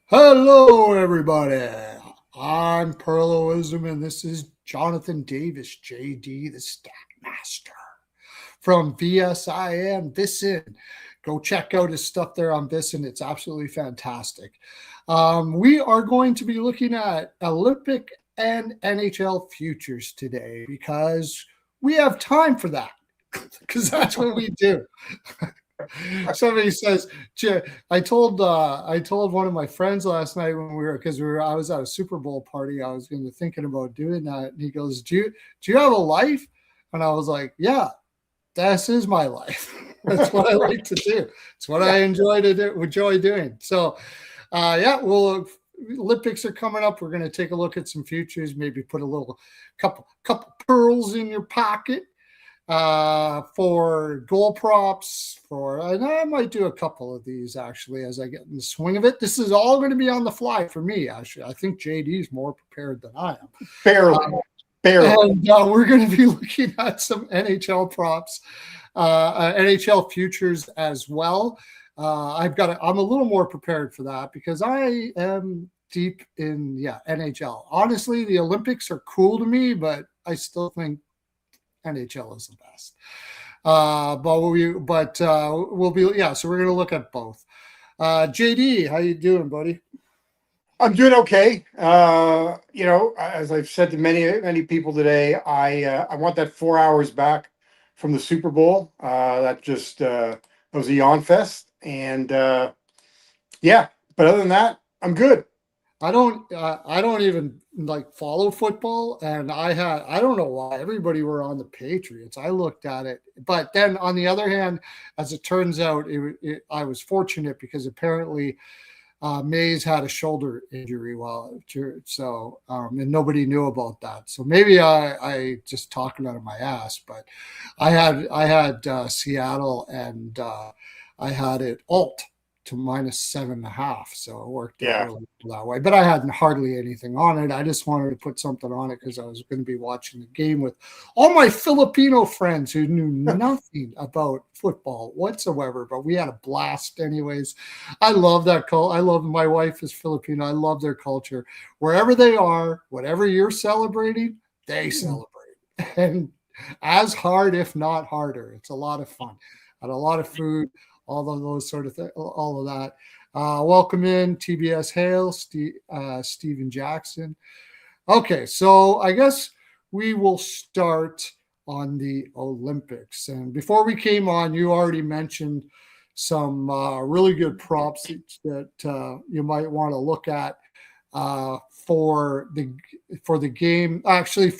Hello, everybody. I'm Pearlo, and this is Jonathan Davis, JD, the Stat Master from VSIN Visson. Go check out his stuff there on Visson. It's absolutely fantastic. We are going to be looking at Olympic and NHL futures today because we have time for that because that's what we do. Somebody says, I told one of my friends last night when I was at a Super Bowl party. I was going to thinking about doing that, and he goes, "Do you have a life?" And I was like, "Yeah, this is my life. That's what I like to do. It's what I enjoy doing." So, yeah, Olympics are coming up. We're going to take a look at some futures. Maybe put a little couple pearls in your pocket for goal props and I might do a couple of these actually as I get in the swing of it. This is all going to be on the fly for me. Actually, I think JD is more prepared than I am. Barely. And we're going to be looking at some NHL props, NHL futures as well. I'm a little more prepared for that because I am deep in NHL. Honestly, the Olympics are cool to me, but I still think NHL is the best. We'll be So we're going to look at both. JD, how you doing, buddy? I'm doing okay. As I've said to many people today, I want that 4 hours back from the Super Bowl. That was a yawn fest, and yeah. But other than that, I'm good. I don't even like follow football, and I don't know why everybody were on the Patriots. I looked at it, but then on the other hand, as it turns out, I was fortunate because apparently Mays had a shoulder injury and nobody knew about that. So maybe I just talking out of my ass, but I had Seattle and I had it alt to -7.5. So it worked out really that way. But I had hardly anything on it. I just wanted to put something on it because I was going to be watching the game with all my Filipino friends who knew nothing about football whatsoever. But we had a blast anyways. I love that culture. My wife is Filipino. I love their culture. Wherever they are, whatever you're celebrating, they celebrate. And as hard, if not harder. It's a lot of fun. And a lot of food, all of those sort of things, all of that. Welcome in TBS Hale, Steven Jackson. Okay, so I guess we will start on the Olympics. And before we came on, you already mentioned some really good props that you might want to look at for the game. Actually,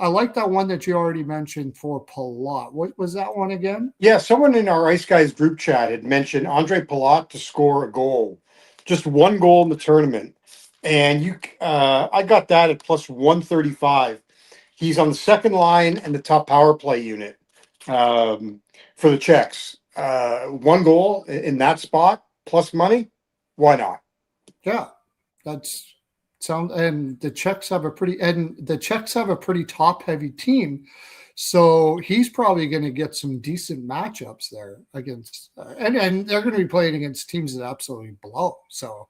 I like that one that you already mentioned for Palat. What was that one again? Yeah, someone in our Ice Guys group chat had mentioned Andre Palat to score a goal, just one goal in the tournament, and I got that at plus 135. He's on the second line and the top power play unit for the Czechs. One goal in that spot plus money. Why not? Yeah, that's sound. And the Czechs have a pretty top heavy team, so he's probably going to get some decent matchups there against, and they're going to be playing against teams that absolutely blow. So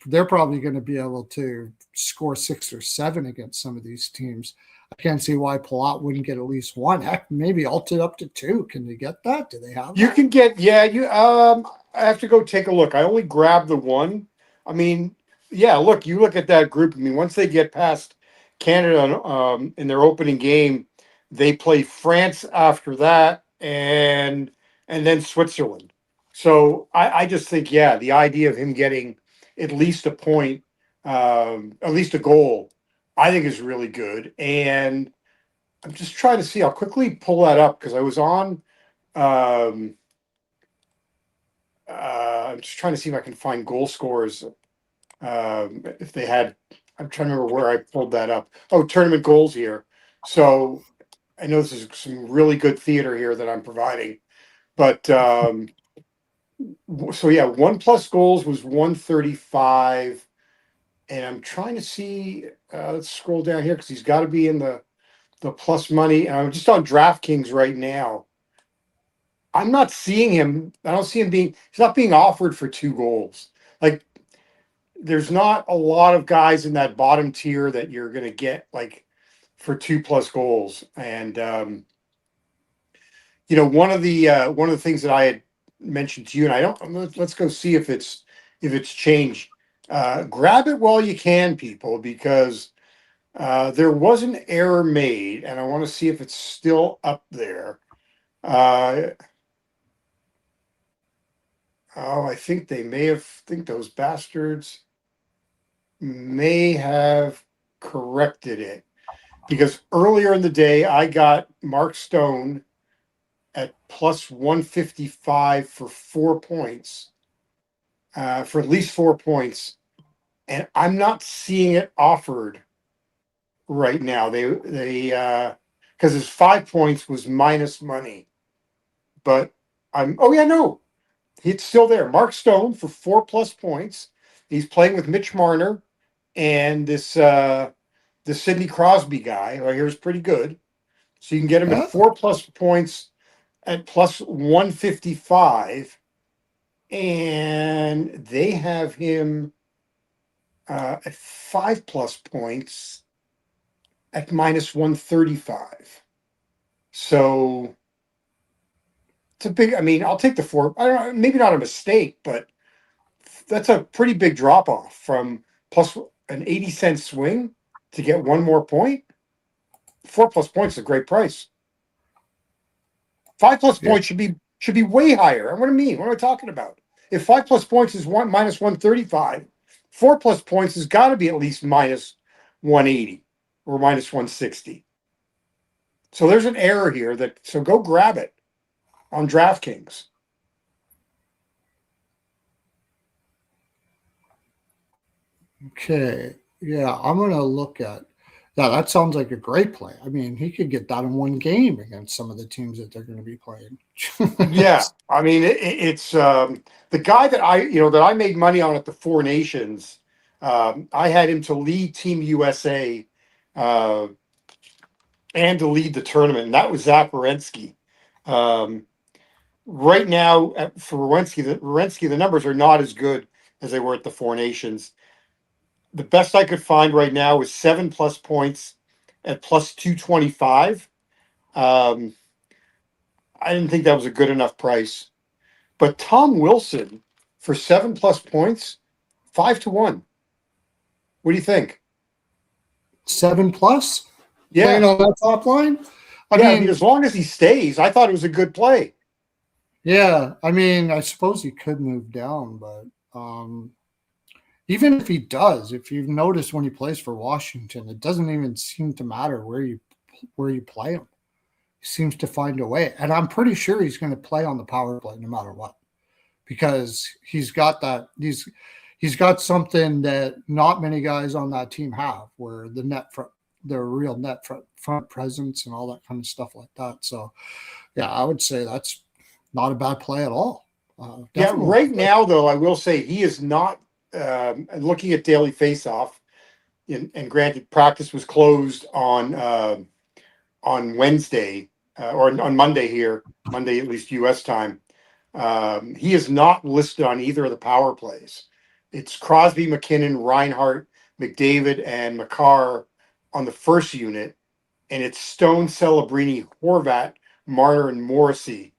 they're probably going to be able to score 6 or 7 against some of these teams. I can't see why Palat wouldn't get at least one. Heck, maybe alt it up to 2. Can they get that? Do they have? You can get I have to go take a look. I only grabbed the one. I mean, yeah. Look, you look at that group. I mean, once they get past Canada in their opening game, they play France after that, and then Switzerland. So I just think, yeah, the idea of him getting at least a point, at least a goal, I think is really good. And I'm just trying to see. I'll quickly pull that up because I was on. Um, I'm just trying to see if I can find goal scores. If they had, I'm trying to remember where I pulled that up. Oh, tournament goals here. So I know this is some really good theater here that I'm providing. But so yeah, 1+ goals was 135. And I'm trying to see, let's scroll down here because he's got to be in the plus money. And I'm just on DraftKings right now. I'm not seeing him. I don't see him he's not being offered for 2 goals. Like there's not a lot of guys in that bottom tier that you're going to get like for 2+ goals. And one of the things that I had mentioned to you, and I don't. Let's go see if it's changed. Grab it while you can, people, because there was an error made, and I want to see if it's still up there. I think they may have. Think those bastards may have corrected it, because earlier in the day I got Mark Stone at plus 155 for 4 points, for at least 4 points, and I'm not seeing it offered right now. They because his 5 points was minus money, but oh yeah, no, it's still there. Mark Stone for 4+ points. He's playing with Mitch Marner and the Sidney Crosby guy, who I hear is pretty good. So you can get him at 4+ points at plus 155, and they have him at 5+ points at minus 135. So it's a big. I mean, I'll take the 4. I don't know, maybe not a mistake, but that's a pretty big drop off from plus an 80-cent swing to get one more point. 4+ points is a great price. 5+ points should be way higher. What do I mean? What am I talking about? If 5+ points is minus 135, 4+ points has got to be at least minus 180 or minus 160. So there's an error here. So go grab it on DraftKings. Okay. Yeah, I'm gonna look at. Yeah, that sounds like a great play. I mean, he could get that in one game against some of the teams that they're going to be playing. Yeah, I mean it's the guy that I made money on at the Four Nations. I had him to lead Team USA and to lead the tournament, and that was Zach Werenski. Right now, for Werenski, the numbers are not as good as they were at the Four Nations. The best I could find right now is 7+ points at plus 225. I didn't think that was a good enough price. But Tom Wilson for 7+ points, 5-1. What do you think? 7+, playing Yeah. on that top line. I mean, as long as he stays, I thought it was a good play. Yeah, I mean, I suppose he could move down, but even if he does, if you've noticed when he plays for Washington, it doesn't even seem to matter where you play him. He seems to find a way, and I'm pretty sure he's going to play on the power play no matter what, because he's got that. He's got something that not many guys on that team have, where the real net front presence and all that kind of stuff like that. So, yeah, I would say that's not a bad play at all. Yeah, right now, though, I will say he is not. Looking at daily faceoff, and granted, practice was closed on Wednesday or on Monday here, Monday at least U.S. time. He is not listed on either of the power plays. It's Crosby, McKinnon, Reinhart, McDavid, and Makar on the first unit, and it's Stone, Celebrini, Horvat, Marner, and Morrissey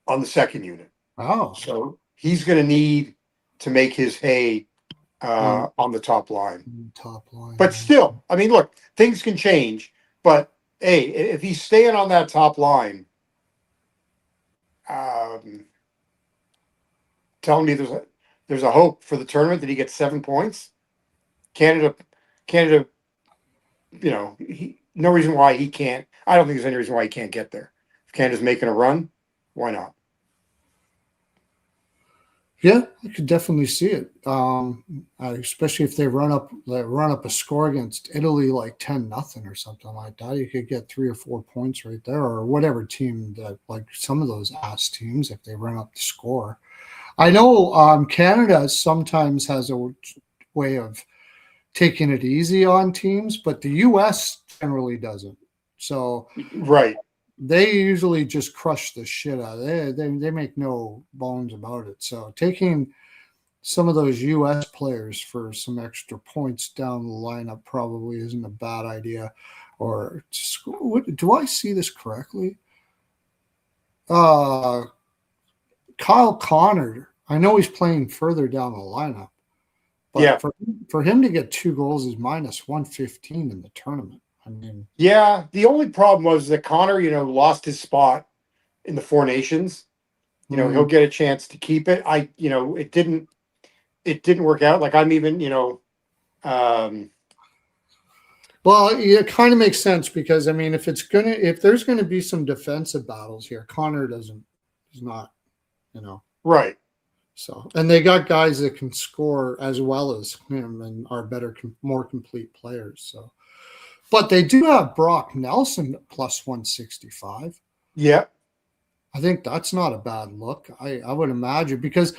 on the second unit. Wow. So he's going to need to make his hay on the top line. But still, I mean, look, things can change. But hey, if he's staying on that top line, telling me there's a hope for the tournament that he gets 7 points. Canada, no reason why he can't. I don't think there's any reason why he can't get there. If Canada's making a run, why not? Yeah, I could definitely see it. Especially if they run up a score against Italy like 10-0 or something like that. You could get 3 or 4 points right there, or whatever team that, like some of those ass teams, if they run up the score. I know Canada sometimes has a way of taking it easy on teams, but the U.S. generally doesn't. So right. They usually just crush the shit out of it. They make no bones about it. So taking some of those U.S. players for some extra points down the lineup probably isn't a bad idea. Or do I see this correctly? Kyle Connor. I know he's playing further down the lineup, but Yeah. for him to get 2 goals is minus 115 in the tournament. I mean, Yeah. The only problem was that Connor, lost his spot in the Four Nations. He'll get a chance to keep it. It didn't work out. Like I'm even, well, it kind of makes sense because I mean, if there's gonna be some defensive battles here, Connor is not, right. So, and they got guys that can score as well as him and are better, more complete players. So, but they do have Brock Nelson plus 165. Yeah. I think that's not a bad look. I would imagine because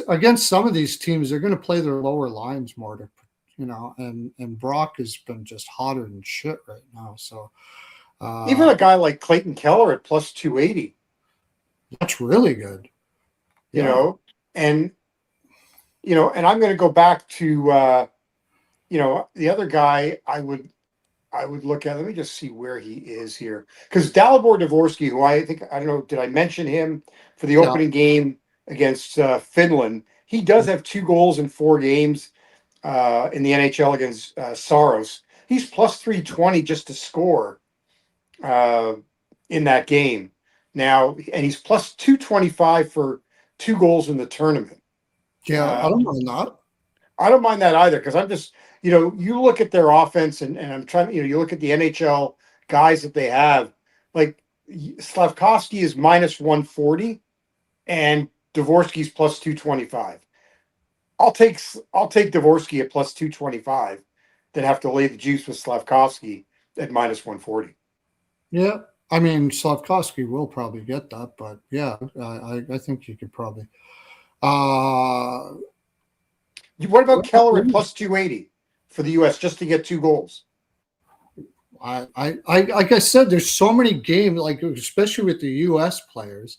against some of these teams, they're going to play their lower lines more to, and Brock has been just hotter than shit right now. So Even a guy like Clayton Keller at plus 280. That's really good. And and I'm going to go back to the other guy I would look at. Let me just see where he is here, because Dalibor Dvorsky, who I don't know, did I mention him for the opening game against Finland? He does have 2 goals in 4 games in the NHL against Saros. He's plus 320 just to score in that game now, and he's plus 225 for 2 goals in the tournament. Yeah, I don't mind that. I don't mind that either, because I'm just, you look at their offense and I'm trying, you look at the NHL guys that they have, like Slavkovsky is minus 140 and Dvorsky's plus 225. I'll take Dvorsky at plus 225 than have to lay the juice with Slavkovsky at minus 140. Yeah. I mean, Slavkovsky will probably get that, but yeah, I think you could probably. What about Keller at plus 280 for the U.S. just to get 2 goals? Like I said, there's so many games, like especially with the U.S. players.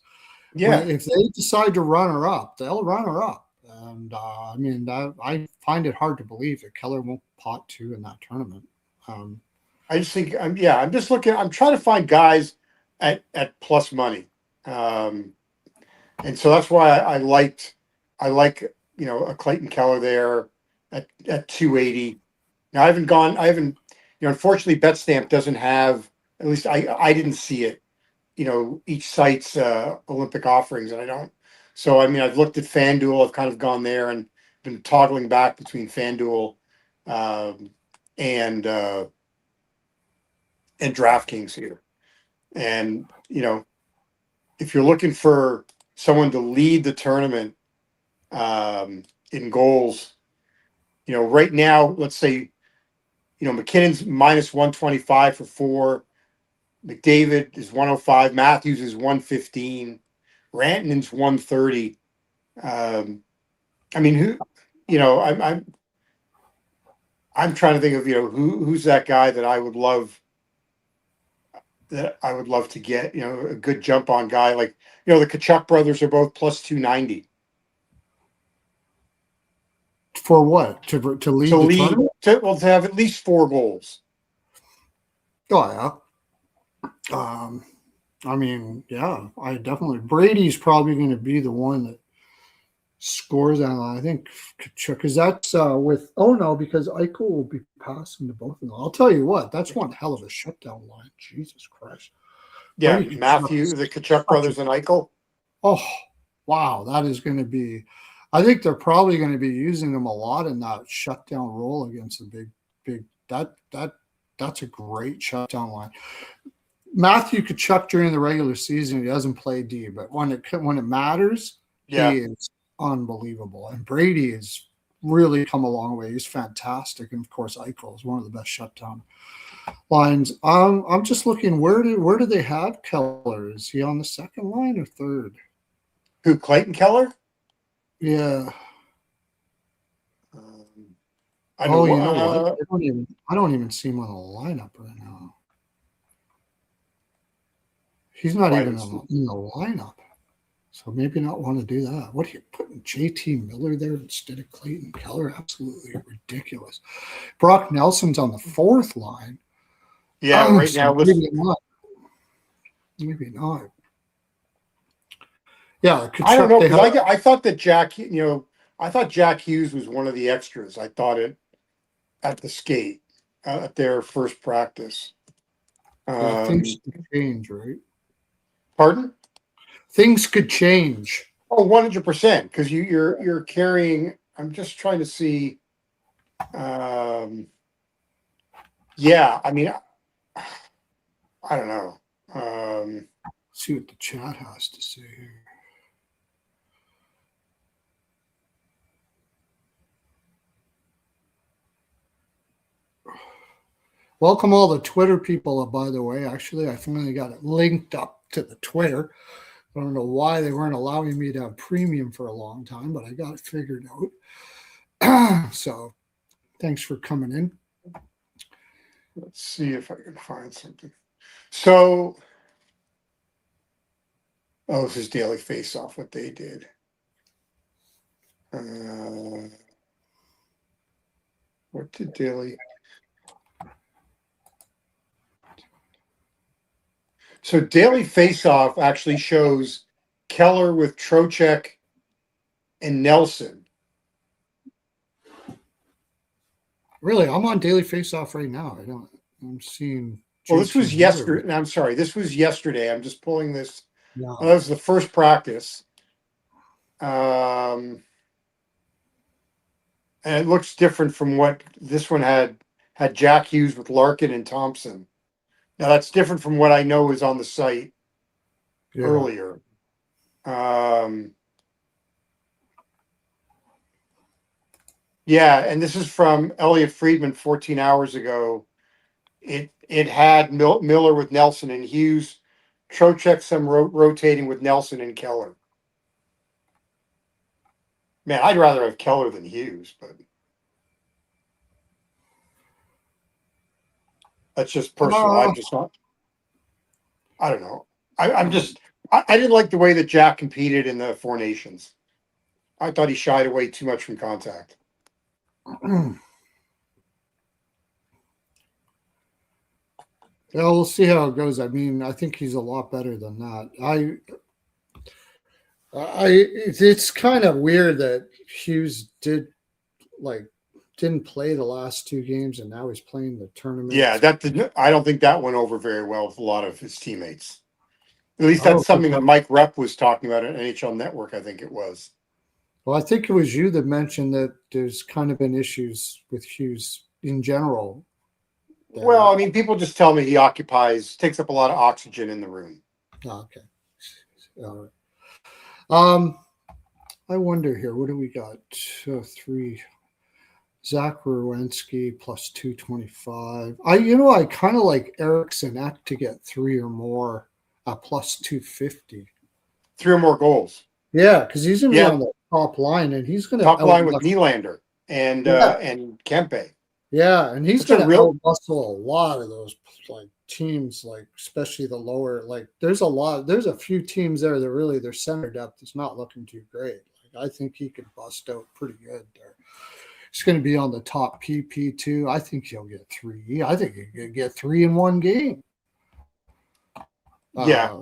Yeah, if they decide to run her up, they'll run her up, and I mean, I find it hard to believe that Keller won't pot 2 in that tournament. I just think I'm just looking. I'm trying to find guys at plus money, and so that's why I like a Clayton Keller there at 280. Now I haven't unfortunately BetStamp doesn't have, at least I didn't see it. Each site's Olympic offerings, and I don't. So I mean, I've looked at FanDuel. I've kind of gone there and been toggling back between FanDuel and DraftKings here. And if you're looking for someone to lead the tournament in goals, right now, let's say, McKinnon's minus 125 for 4. McDavid is 105. Matthews is 115. Rantanen's 130. I mean, I'm trying to think of who's that guy that I would love to get, a good jump on guy, like the Kachuk brothers are both plus 290 for what, to lead the tournament? To have at least 4 goals. Oh yeah. I mean, yeah, I definitely. Brady's probably going to be the one that scores on. I think Kachuk, because that's with. Oh no, because Eichel will be passing to both of them. I'll tell you what, that's one hell of a shutdown line. Jesus Christ. Yeah, Matthew, the Kachuk brothers, and Eichel. Oh, wow, that is going to be. I think they're probably going to be using them a lot in that shutdown role against the big. That's a great shutdown line. Matthew Kachuk during the regular season, he doesn't play D, but when it matters, he is unbelievable. And Brady has really come a long way. He's fantastic, and of course, Eichel is one of the best shutdown lines. I'm just looking, where do they have Keller? Is he on the second line or third? Who, Clayton Keller? Yeah. I know. You know what? I don't even see him on the lineup right now. He's not even in the lineup. So maybe not want to do that. What are you putting JT Miller there instead of Clayton Keller? Absolutely ridiculous. Brock Nelson's on the fourth line. Yeah, right So now, maybe not. Maybe not. Yeah, I don't Kachuk, know they because have. I thought that I thought Jack Hughes was one of the extras. I thought it at the skate at their first practice. Yeah, things Um, could change, right? Pardon? Things could change. Oh, 100%. Because you're carrying. I'm just trying to see. Um, yeah, I mean, I don't know. Let's see what the chat has to say here. Welcome all the Twitter people, by the way. Actually, I finally got it linked up to the Twitter. I don't know why they weren't allowing me to have premium for a long time, but I got it figured out. So thanks for coming in. Let's see if I can find something. So, this is Daily Face Off. What they did. What did Daily? So Daily Face Off actually shows Keller with Trocheck and Nelson. Really, I'm on Daily Face Off right now. I'm seeing. Well, this was JT Miller. yesterday. I'm sorry, this was yesterday. I'm just pulling this. No. That was the first practice. And it looks different from what this one had Jack Hughes with Larkin and Thompson. Now that's different from what I know is on the site earlier. Yeah, and this is from Elliot Friedman 14 hours ago. It had Miller with Nelson and Hughes, Trocheck some rotating with Nelson and Keller. Man, I'd rather have Keller than Hughes, but that's just personal. I'm just not. I don't know. I'm just. I didn't like the way that Jack competed in the Four Nations. I thought he shied away too much from contact. Yeah, we'll see how it goes. I mean, I think he's a lot better than that. It's kind of weird that Hughes didn't play the last two games, and now he's playing the tournament. Yeah, I don't think that went over very well with a lot of his teammates. At least I don't that's something think that Mike Rep was talking about at NHL Network. I think it was. Well, I think it was you that mentioned that there's kind of been issues with Hughes in general. Well, I mean, people just tell me he takes up a lot of oxygen in the room. Oh, okay. All right. I wonder here, what do we got? 3. Zach Rowensky plus 225. I kind of like Eriksson to get 3 or more plus 250. 3 or more goals. Yeah, because he's going to be on the top line, and he's going to top line with Nylander and Kempe. Yeah, and he's going to out-muscle a lot of those teams, especially the lower. There's a few teams there that really their center depth is not looking too great. I think he could bust out pretty good there. He's going to be on the top PP too. I think he'll get 3. I think he could get 3 in one game. Yeah,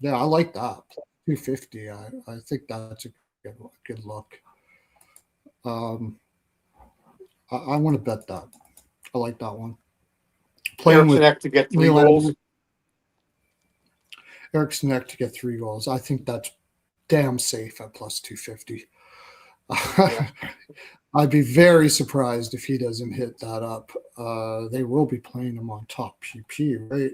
I like that. 250. I think that's a good look. I want to bet that. I like that one. Playing with to get 3 goals. Eriksson to get 3 goals. I think that's damn safe at plus 250. Yeah. I'd be very surprised if he doesn't hit that up. They will be playing him on top PP, right?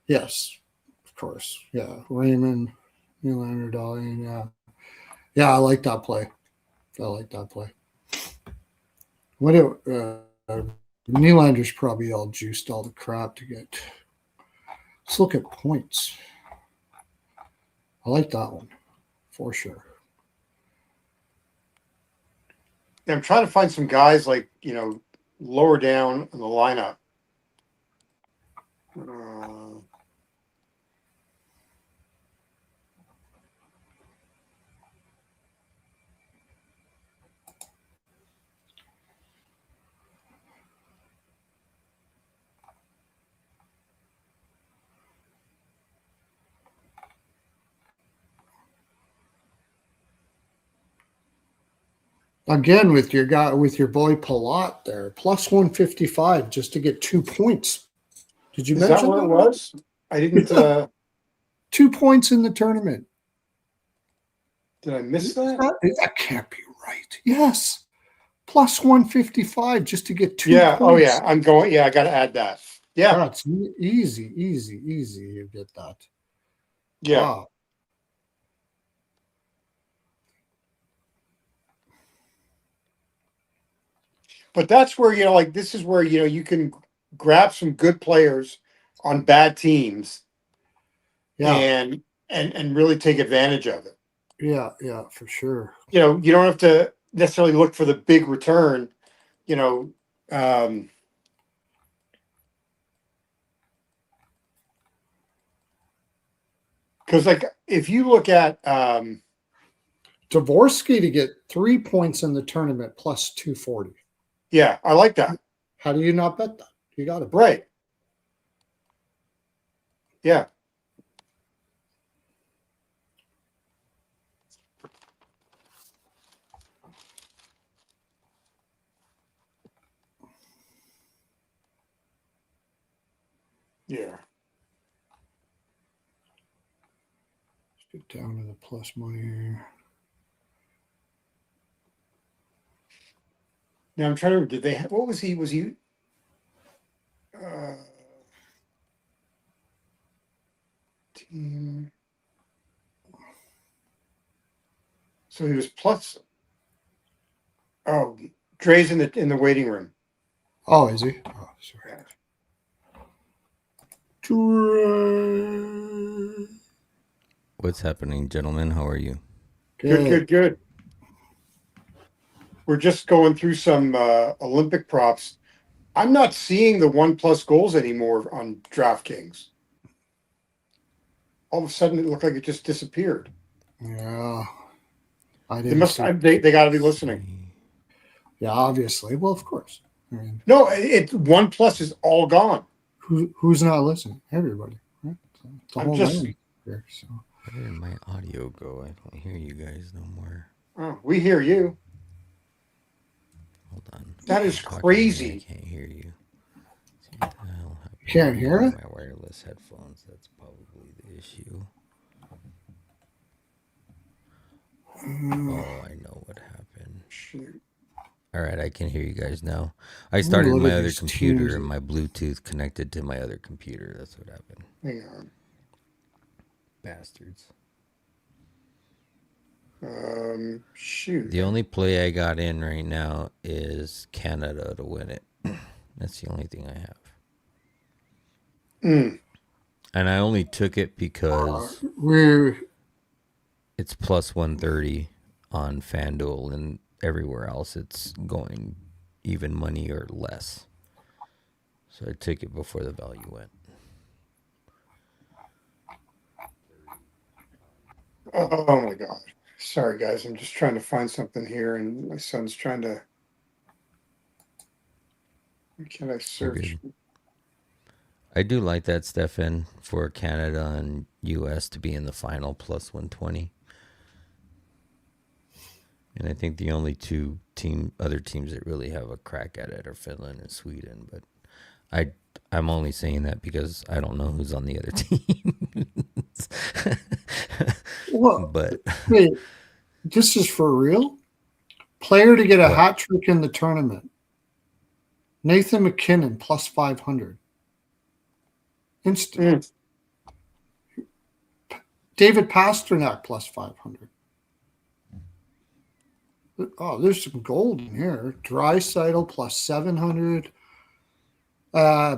Yes, of course. Yeah, Raymond, Nylander, Dahlian. Yeah, I like that play. What? Nylander's probably all juiced all the crap to get. Let's look at points. I like that one for sure. I'm trying to find some guys lower down in the lineup. Again, with your guy, with your boy Palat there, plus 155 just to get 2 points. Did you Is that mention where it that? was? I didn't. 2 points in the tournament. Did I miss that? That can't be right. Yes. Plus 155 just to get two Yeah. Oh, points. yeah. I'm going. Yeah, I got to add that. Yeah. That's easy, easy, easy. You get that. Yeah. Wow. But that's where, like, this is where, you can grab some good players on bad teams Yeah. and really take advantage of it. Yeah. Yeah. For sure. You don't have to necessarily look for the big return, you know. Because, like, if you look at, Dvorsky to get 3 points in the tournament plus 240. yeah, I like that. How do you not bet that? You got it. Right. Yeah. Yeah. Let's get down to the plus money here. Now I'm trying to remember, did they what was he? Was he team? So he was plus. Oh, Dre's in the waiting room. Oh, is he? Oh, sorry. Dre. What's happening, gentlemen? How are you? Good. We're just going through some Olympic props. I'm not seeing the 1+ goals anymore on DraftKings. All of a sudden, it looked like it just disappeared. Yeah. I They didn't must. see. They got to be listening. Yeah, obviously. Well, of course. I mean, No, 1+ is all gone. who's not listening? Everybody. Right? It's a I'm whole just. land here. So. Where did my audio go? I don't hear you guys no more. Oh, we hear you. Hold on. That is Talking to me, crazy. I can't hear you. See what the hell happened? You can't hear it? My wireless headphones. That's probably the issue. Oh, I know what happened. Shoot. All right, I can hear you guys now. I started look my at other these computer teams. and my Bluetooth connected to my other computer. That's what happened. Hang on. Bastards. Shoot. The only play I got in right now is Canada to win it. That's the only thing I have. And I only took it because it's plus 130 on FanDuel, and everywhere else it's going even money or less. So I took it before the value went. Oh my God. Sorry, guys. I'm just trying to find something here, and my son's trying to. Can I search? I do like that, Stefan, for Canada and U.S. to be in the final plus 120. And I think the only two other teams that really have a crack at it are Finland and Sweden. But I'm only saying that because I don't know who's on the other teams. What? But Wait, this is for real? Player to get a hat trick in the tournament. Nathan McKinnon plus 500. Instant. David Pasternak plus 500. Oh, there's some gold in here. Draisaitl plus 700.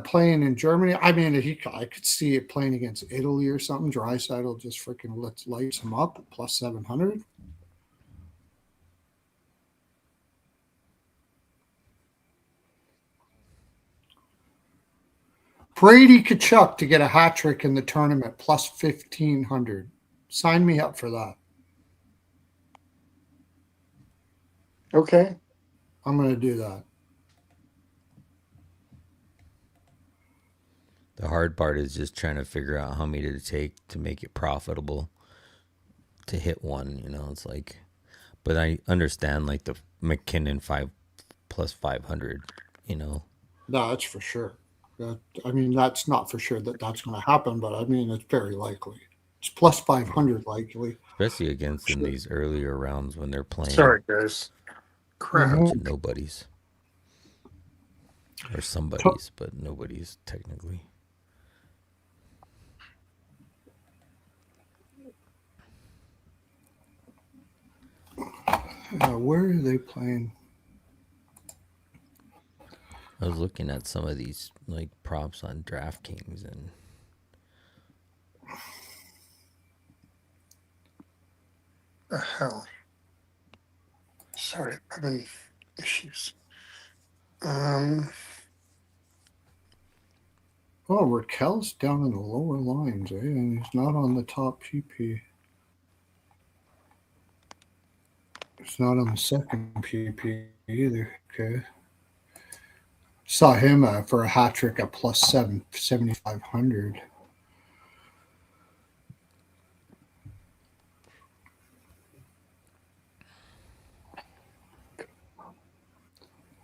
Playing in Germany. I mean, I could see it playing against Italy or something. Draisaitl just freaking lights him up. Plus 700. Brady Tkachuk to get a hat trick in the tournament. Plus 1,500. Sign me up for that. Okay. I'm going to do that. the hard part is just trying to figure out how many to take to make it profitable to hit one. It's like, but I understand like McKinnon 500+500. You know, No, that's for sure. I mean, that's not for sure that that's going to happen, but I mean, it's very likely. It's plus 500 likely. especially against in Sure. these earlier rounds when they're playing Sorry, guys. a Crap. bunch of nobodies or somebodies, but nobody's technically. Where are they playing? I was looking at some of these like props on DraftKings and The hell. Sorry, I'm having issues. Oh, Raquel's down in the lower lines, and he's not on the top PP. It's not on the second PP either. Okay. Saw him for a hat trick at plus 7,500.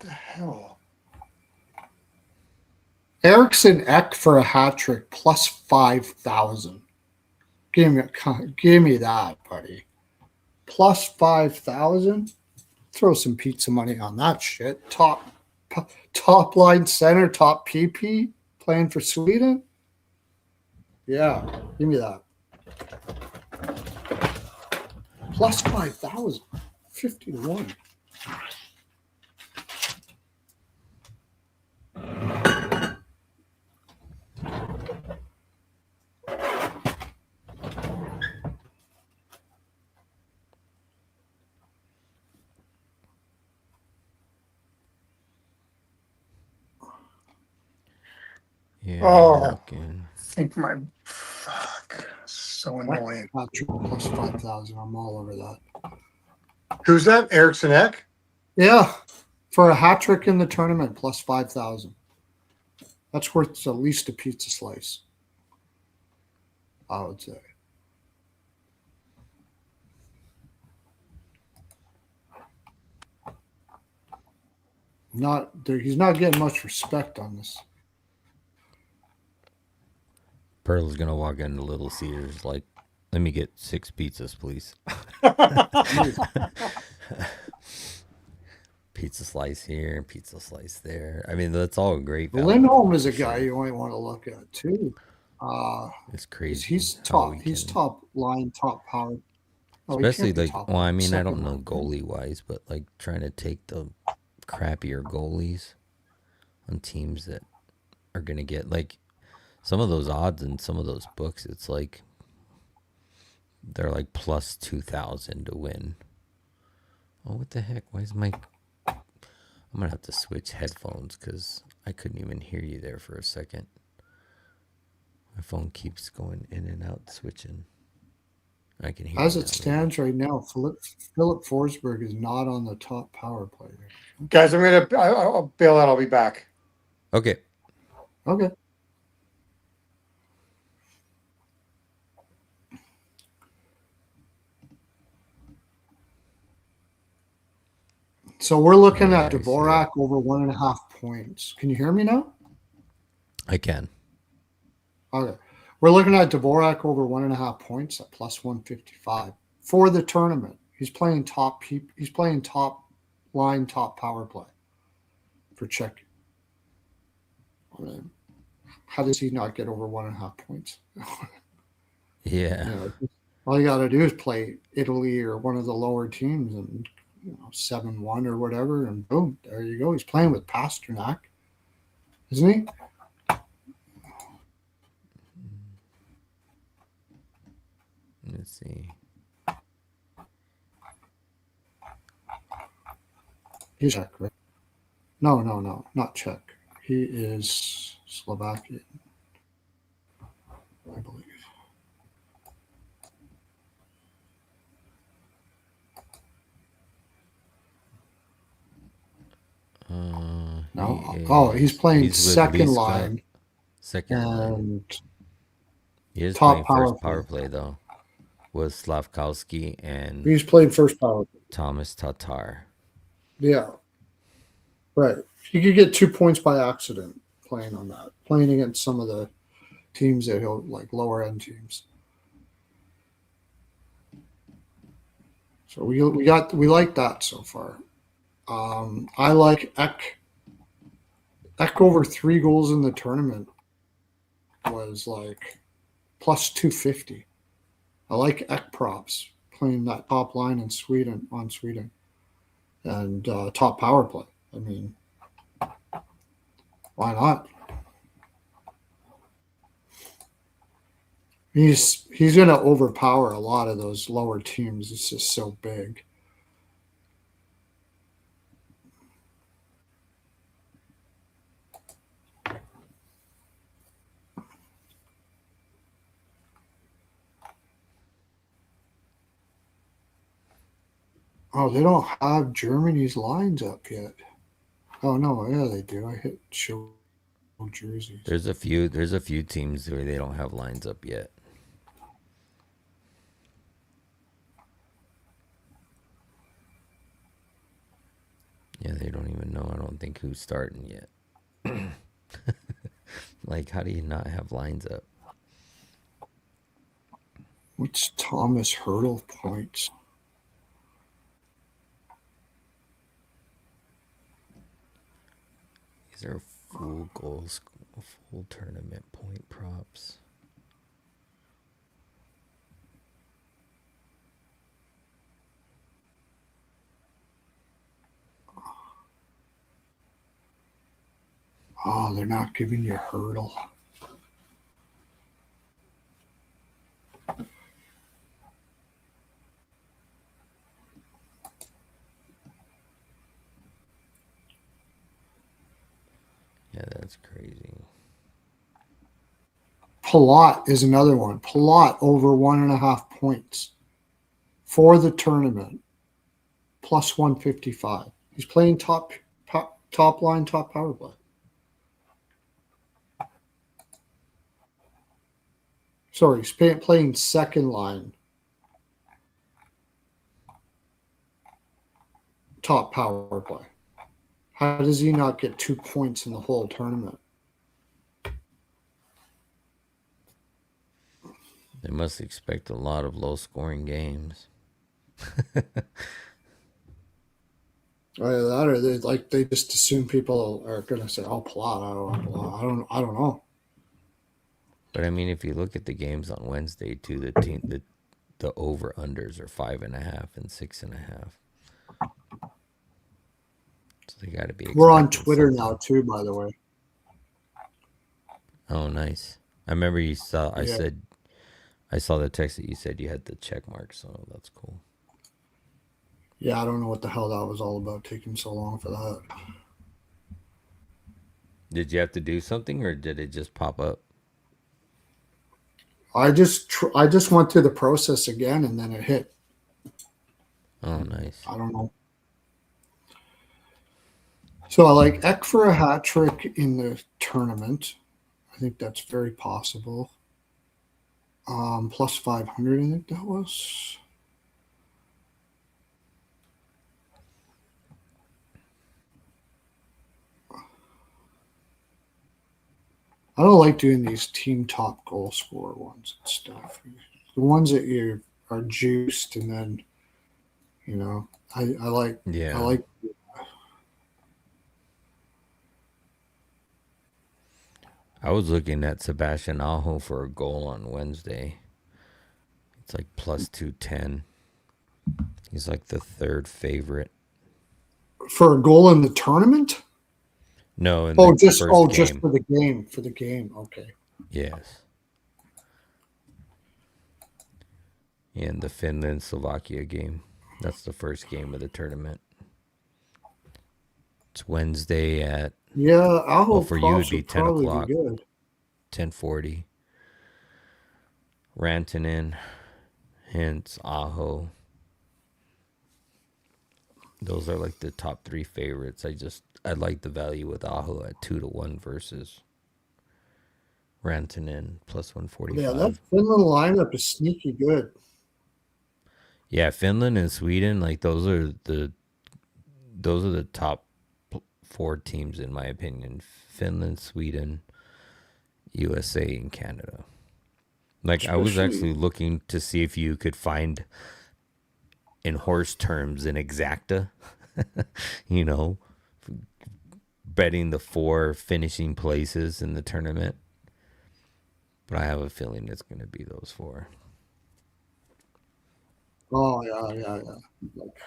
The hell. Eriksson Ek for a hat trick plus 5,000. Give me that, buddy. Plus 5,000. Throw some pizza money on that shit. Top line center, top PP playing for Sweden. Yeah, give me that. Plus 5,000. 50 to 1. yeah. Oh. Looking. I think my fuck. So annoying. Hat trick plus 5,000. I'm all over that. Who's that? Eriksson Ek? Yeah, for a hat trick in the tournament plus 5,000. That's worth at least a pizza slice, I would say. He's not getting much respect on this. Pearl's gonna walk into Little Caesars like, let me get 6 pizzas, please. Pizza slice here, pizza slice there. I mean, that's all great. Lindholm is a guy you might want to look at too. It's crazy. He's top. He's top line, top power. Oh, especially like, well, I mean, I don't second know line. goalie wise, but like trying to take the crappier goalies on teams that are gonna get like some of those odds in some of those books. It's like they're like plus 2,000 to win. Oh, what the heck? Why is my? I'm gonna have to switch headphones because I couldn't even hear you there for a second. My phone keeps going in and out, switching. I can hear. As it stands right now, Philip Forsberg is not on the top power play. Guys, I'll bail out. I'll be back. Okay. Okay. So we're looking at Dvorak over 1.5 points. Can you hear me now? I can. Okay. We're looking at Dvorak over 1.5 points at plus 155 for the tournament. He's playing top. He's playing top line, top power play for Czech. I mean, how does he not get over 1.5 points? Yeah. All you got to do is play Italy or one of the lower teams and 7-1 or whatever, and boom, there you go. He's playing with Pasternak, isn't he? Let's see. He's Czech, right? No, not Czech. He is Slovakian, I believe. No, he's playing second line. Second line. And He is top playing first power play though, with Slavkowski and he's playing first power play. Thomas Tatar. Yeah, right. You could get 2 points by accident playing on that, playing against some of the teams that he'll like lower end teams. So we like that so far. I like Eck over 3 goals in the tournament was like plus 250. I like Eck props playing that top line in Sweden on Sweden and top power play. I mean, why not? He's going to overpower a lot of those lower teams. It's just so big. Oh, they don't have Germany's lines up yet. Oh no, yeah, they do. I hit show jerseys. There's a few teams where they don't have lines up yet. Yeah, they don't even know. I don't think who's starting yet. Like, how do you not have lines up? What's Thomas Hurdle points? These are full goals, full tournament point props. Oh, they're not giving you Hurdle. Yeah, that's crazy. Palat is another one. Palat over 1.5 points for the tournament, plus 155. He's playing top line, top power play. Sorry, he's playing second line, top power play. How does he not get 2 points in the whole tournament? They must expect a lot of low-scoring games. Either that, or they just assume people are going to say, "Oh, Palat." I don't know. But I mean, if you look at the games on Wednesday too, the over unders are 5.5 and 6.5. So they got to be. We're on Twitter now too, by the way. Oh, nice! I remember you saw. Yeah. I saw the text that you said you had the check mark, so that's cool. Yeah, I don't know what the hell that was all about, taking so long for that. Did you have to do something, or did it just pop up? I just went through the process again, and then it hit. Oh, nice. I don't know. So I like Eck for a hat trick in the tournament. I think that's very possible. Plus 500, I think that was. I don't like doing these team top goal scorer ones and stuff. The ones that you are juiced, and then, I like. Yeah. I like. I was looking at Sebastian Aho for a goal on Wednesday. It's like plus 210. He's like the third favorite. For a goal in the tournament? No, in the just first just game. for the game. For the game, okay. Yes. In the Finland-Slovakia game. That's the first game of the tournament. It's Wednesday at... Yeah, Aho for you, it'd be 10 o'clock. 10:40. Rantanen, hence Aho. Those are like the top three favorites. I like the value with Aho at 2-1 versus Rantanen plus 145. Yeah, that Finland lineup is sneaky good. Yeah, Finland and Sweden, like those are those are the top 4 teams in my opinion: Finland, Sweden, USA, and Canada. Like I was actually looking to see if you could find, in horse terms, an exacta, you know, betting the 4 finishing places in the tournament. But I have a feeling it's going to be those 4. Oh yeah.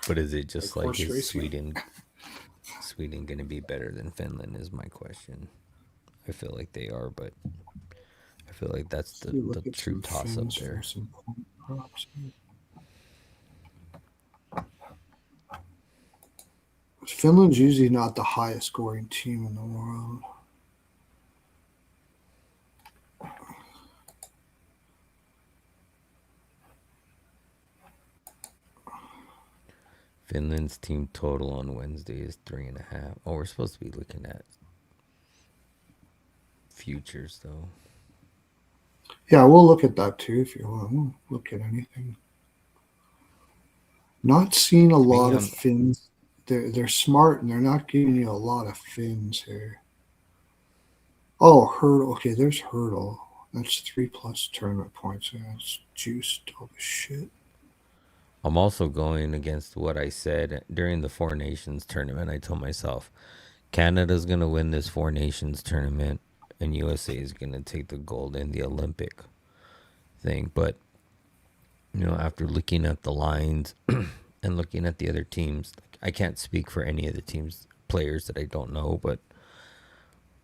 But is it just Like like horse is racing? Sweden going to be better than Finland is my question. I feel like they are, but I feel like that's the Look at true some toss up Finns there. for some point props. Finland's usually not the highest scoring team in the world. Finland's team total on Wednesday is 3.5. Oh, we're supposed to be looking at futures though. Yeah, we'll look at that too if you want. We'll look at anything. Not seeing a lot of Finns. They're smart and they're not giving you a lot of Finns here. Oh, hurdle. Okay, there's hurdle. That's 3+ tournament points. That's juiced all the shit. I'm also going against what I said during the 4 Nations tournament. I told myself Canada's going to win this 4 Nations tournament and USA is going to take the gold in the Olympic thing. But, you know, after looking at the lines and looking at the other teams, I can't speak for any of the teams, players that I don't know, but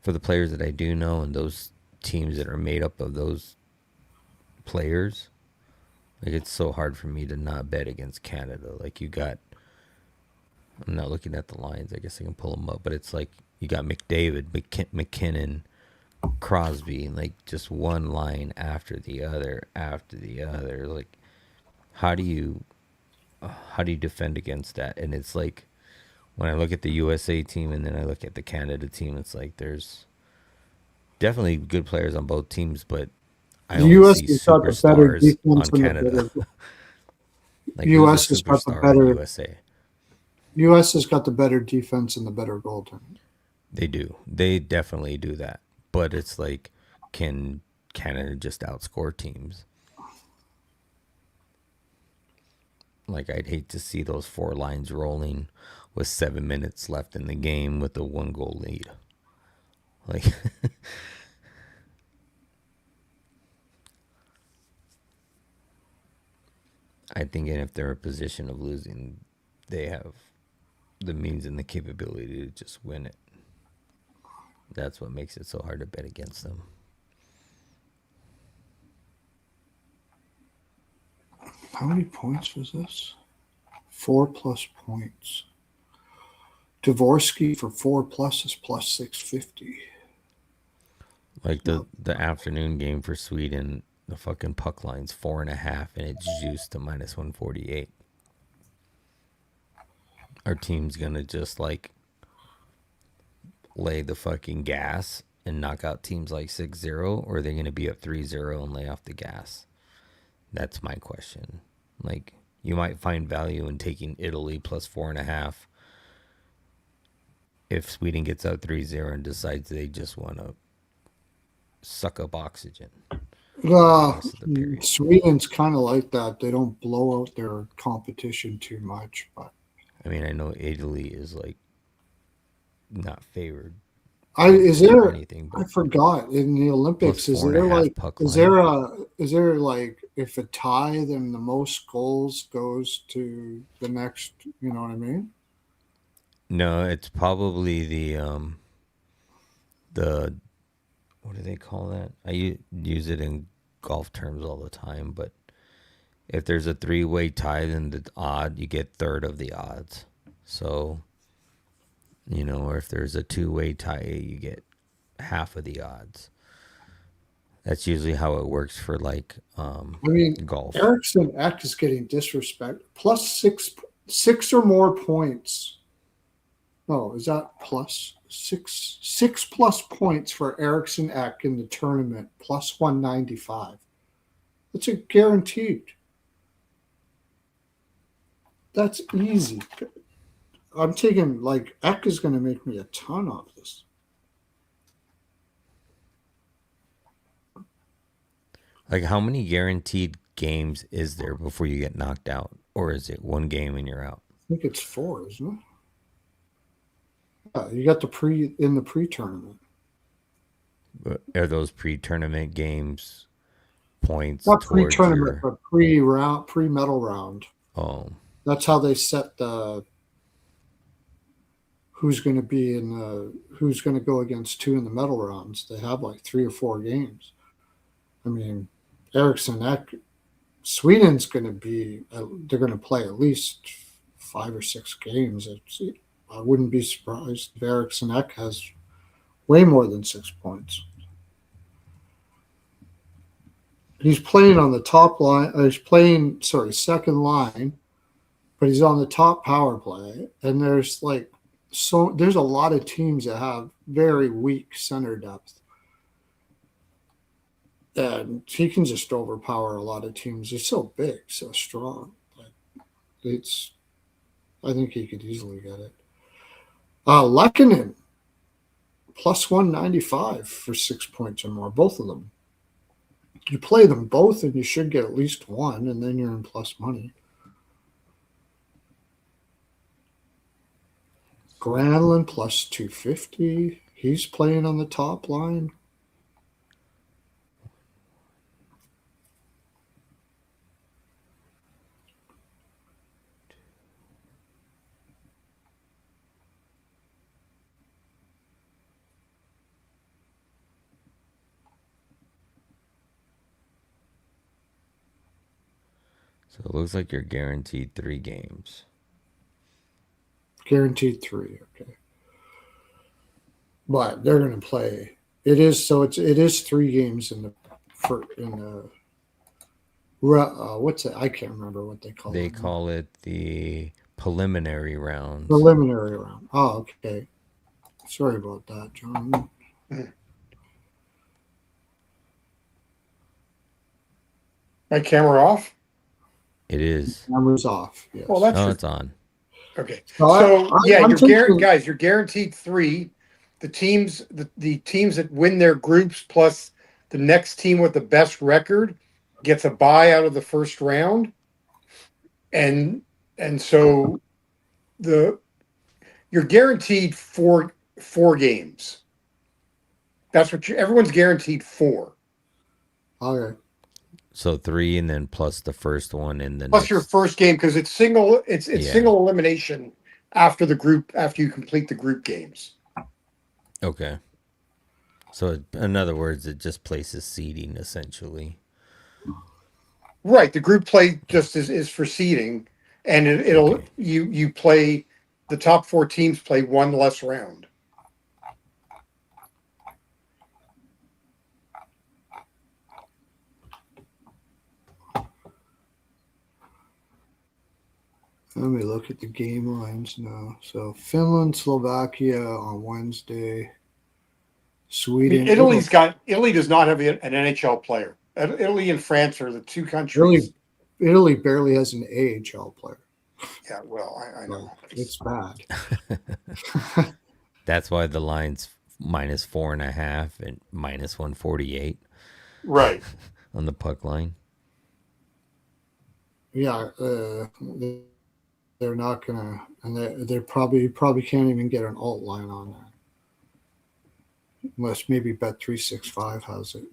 for the players that I do know and those teams that are made up of those players, like it's so hard for me to not bet against Canada. Like you got, I'm not looking at the lines. I guess I can pull them up, but it's like you got McDavid, McKinnon, Crosby, like just one line after the other. Like how do you defend against that? And it's like when I look at the USA team and then I look at the Canada team, it's like there's definitely good players on both teams, but I The only U.S. see has got the better superstars defense on than Canada. the better. Like who's U.S. a has got the superstar better. on USA? U.S. has got the better defense and the better goaltending. They do. They definitely do that. But it's like, can Canada just outscore teams? Like I'd hate to see those 4 lines rolling with 7 minutes left in the game with a 1-goal lead. Like I think if they're in a position of losing, they have the means and the capability to just win it. That's what makes it so hard to bet against them. How many points was this? 4+ points. Dvorsky for 4+ is +650. Like the afternoon game for Sweden, the fucking puck line's 4.5 and it's juiced to -148. Our team's gonna just like lay the fucking gas and knock out teams like 6-0, or are they gonna be up 3-0 and lay off the gas? That's my question. Like you might find value in taking Italy +4.5 if Sweden gets out 3-0 and decides they just want to suck up oxygen. Sweden's kind of like that. They don't blow out their competition too much. But I mean, I know Italy is like not favored. Is there anything? I forgot in the Olympics. Is there like if a tie, then the most goals goes to the next? You know what I mean? No, it's probably the what do they call that? I use it in golf terms all the time, but if there's a 3-way tie, then the odd you get third of the odds. So, you know, or if there's a 2-way tie, you get half of the odds. That's usually how it works for like golf. Eriksson Ek is getting disrespect. +6 or more points. No, is that +6? 6+ points for Eriksson Ek in the tournament, +195. That's a guaranteed. That's easy. I'm taking like Eck is going to make me a ton off this. Like, how many guaranteed games is there before you get knocked out? Or is it one game and you're out? I think it's 4, isn't it? Yeah, you got the pre-tournament. Are those pre-tournament games points Not towards pre-tournament, your... but pre-round, pre-medal round. Oh, That's how they set the who's going to be in who's going to go against 2 in the medal rounds. They have like 3 or 4 games. I mean, Eriksson, Sweden's going to be. They're going to play at least 5 or 6 games. I wouldn't be surprised if Eriksson Ek has way more than 6 points. He's playing on the top line. He's playing, second line, but he's on the top power play. And there's a lot of teams that have very weak center depth. And he can just overpower a lot of teams. He's so big, so strong. I think he could easily get it. Lehkonen, plus 195 for 6 points or more, both of them. You play them both, and you should get at least one, and then you're in plus money. Granlund, plus 250. He's playing on the top line. so it looks like you're guaranteed 3 games. Guaranteed 3, okay. But they're going to play. It is 3 games in the what's it? I can't remember what they call it. They call it the preliminary rounds. Preliminary round. Oh, okay. Sorry about that, John. My camera off? It is. Camera's off. Yes. Well, that's It's on. okay. So Guys, you're guaranteed 3. The teams that win their groups plus the next team with the best record gets a bye out of the first round. And so you're guaranteed four games. That's what everyone's guaranteed 4. Okay. So 3 and then plus the first one in the Plus next... your first game, because it's single single elimination after you complete the group games. Okay. So in other words, it just places seeding essentially. Right. The group play just is for seeding, and it'll Okay. you play the top 4 teams play one less round. Let me look at the game lines now. So Finland, Slovakia on Wednesday. Sweden. Italy does not have an NHL player. Italy and France are the 2 countries. Italy barely has an AHL player. Yeah, well, I know. It's bad. That's why the line's minus 4.5 and minus 148. Right. On the puck line. Yeah, they're not gonna, and they're probably can't even get an alt line on that, unless maybe Bet365 has it.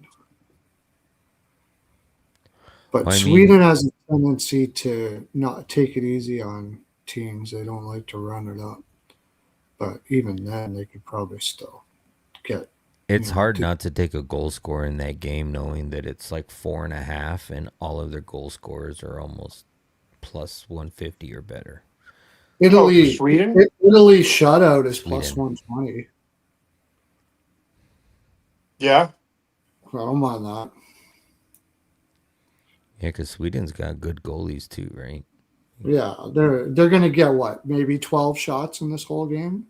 But Sweden has a tendency to not take it easy on teams. They don't like to run it up. But even then, they could probably still get. It's hard not to take a goal scorer in that game, knowing that it's like 4.5, and all of their goal scorers are almost plus 150 or better. Sweden? Italy shutout is plus 120. Yeah. Well, I'm on that. Yeah, because Sweden's got good goalies too, right? Yeah, they're going to get what, maybe 12 shots in this whole game,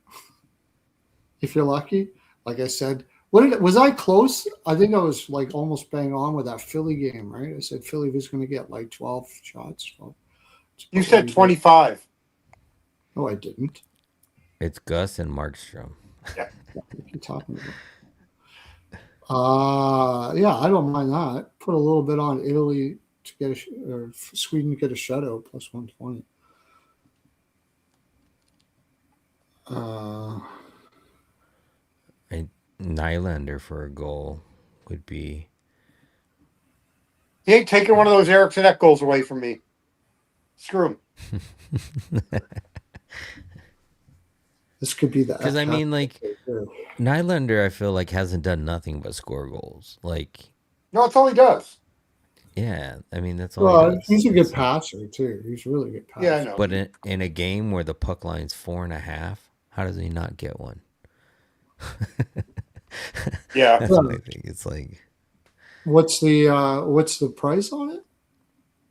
if you're lucky. Like I said, was I close? I think I was like almost bang on with that Philly game, right? I said Philly was going to get like 12 shots. So you said 25. No, I didn't. It's Gus and Markstrom. What are you talking about? Yeah, I don't mind that. Put a little bit on Italy to get or Sweden to get a shutout plus 120. Nylander for a goal would be. He ain't taking one of those Eriksson goals away from me. Screw him. This could be the Because I mean, like Nylander, I feel like hasn't done nothing but score goals. Like, No, that's all he does. yeah, I mean that's all he does. He's a good It's like- passer too. He's a really good passer. Yeah, I know. but in a game where the puck line's 4.5, how does he not get one? Yeah. That's what I think. It's like, What's the price on it?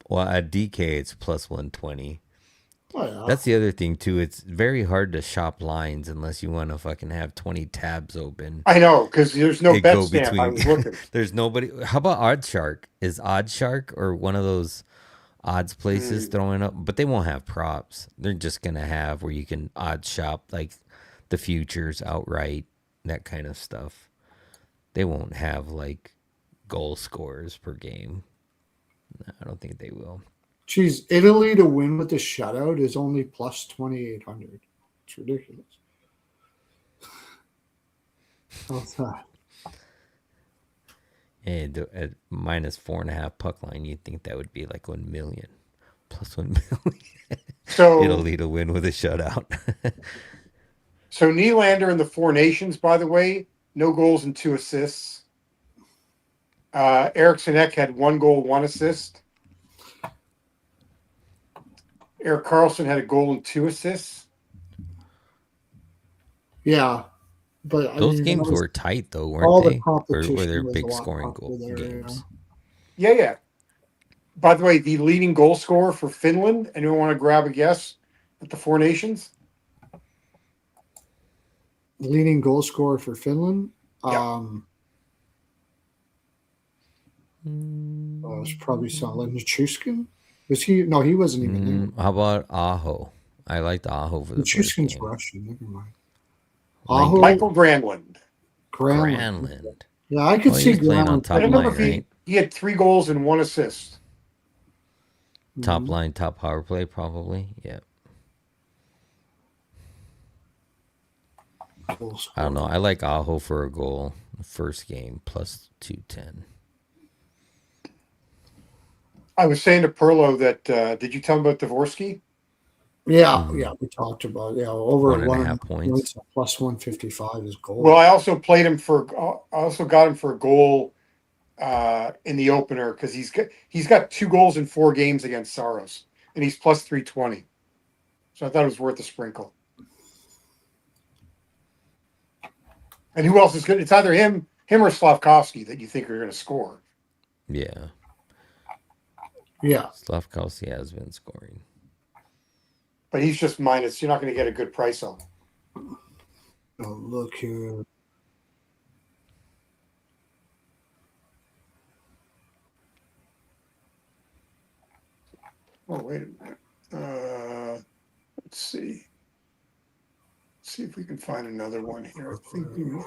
well, at DK it's plus 120. Oh, yeah. That's the other thing too. It's very hard to shop lines unless you want to fucking have 20 tabs open. I know, because there's no They bet go stamp. I was between. looking. There's nobody. How about Odd Shark? Is Odd Shark or one of those odds places throwing up? But they won't have props. They're just gonna have where you can odd shop like the futures outright, that kind of stuff. They won't have like goal scores per game. No, I don't think they will. Geez, Italy to win with the shutout is only plus 2,800. It's ridiculous. How's that? And at minus 4.5 puck line, you'd think that would be like 1 million. Plus 1 million. So Italy to win with a shutout. So Nylander in the Four Nations, by the way, no goals and 2 assists. Eriksson Ek had 1 goal, 1 assist. Erik Karlsson had a goal and 2 assists. Yeah, but Those games were tight, though, all weren't the they? competition Or were was big a lot scoring tougher goal there, games? Yeah. By the way, the leading goal scorer for Finland, anyone want to grab a guess at the Four Nations? Leading goal scorer for Finland. Yeah. It's probably something like Nichushkin. Was he? No, he wasn't even there. How about Aho? I liked Aho for the first Nichushkin's game. Russian. Never mind. Lincoln. Michael Granlund. Granlund. Yeah, I could Oh, he see was playing on Granlund. top I don't remember line, if right? he had 3 goals and 1 assist. Top line, top power play, probably. Yeah. I don't know. I like Aho for a goal. First game, plus 210. I was saying to Pearlo that did you tell him about Dvorsky? Yeah, we talked about over 1.5 points. plus 155 is goal. Well, I also played him for. I also got him for a goal in the opener because he's got 2 goals in 4 games against Saros, and he's plus 320. So I thought it was worth a sprinkle. And who else is good? It's either him or Slavkovsky that you think are going to score. Yeah. Yeah. Slavkovsky has been scoring. But he's just minus. You're not going to get a good price on him. Oh, look here. Oh, wait a minute. Let's see. Let's see if we can find another one here. I think we.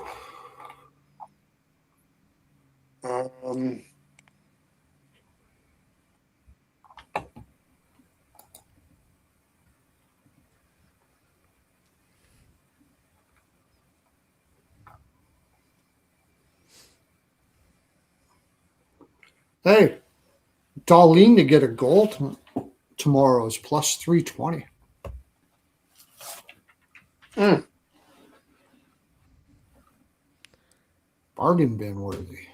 Hey, Darlene to get a goal tomorrow is plus 320. Bargain bin worthy.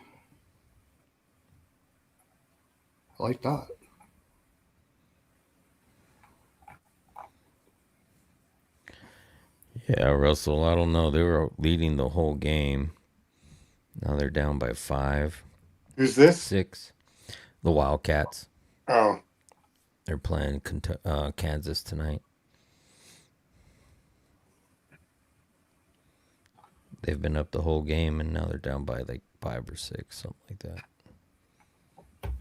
I like that. Yeah, Russell, I don't know. They were leading the whole game. Now they're down by 5. Who's this? 6. The Wildcats. Oh. They're playing Kansas tonight. They've been up the whole game, and now they're down by like 5 or 6, something like that.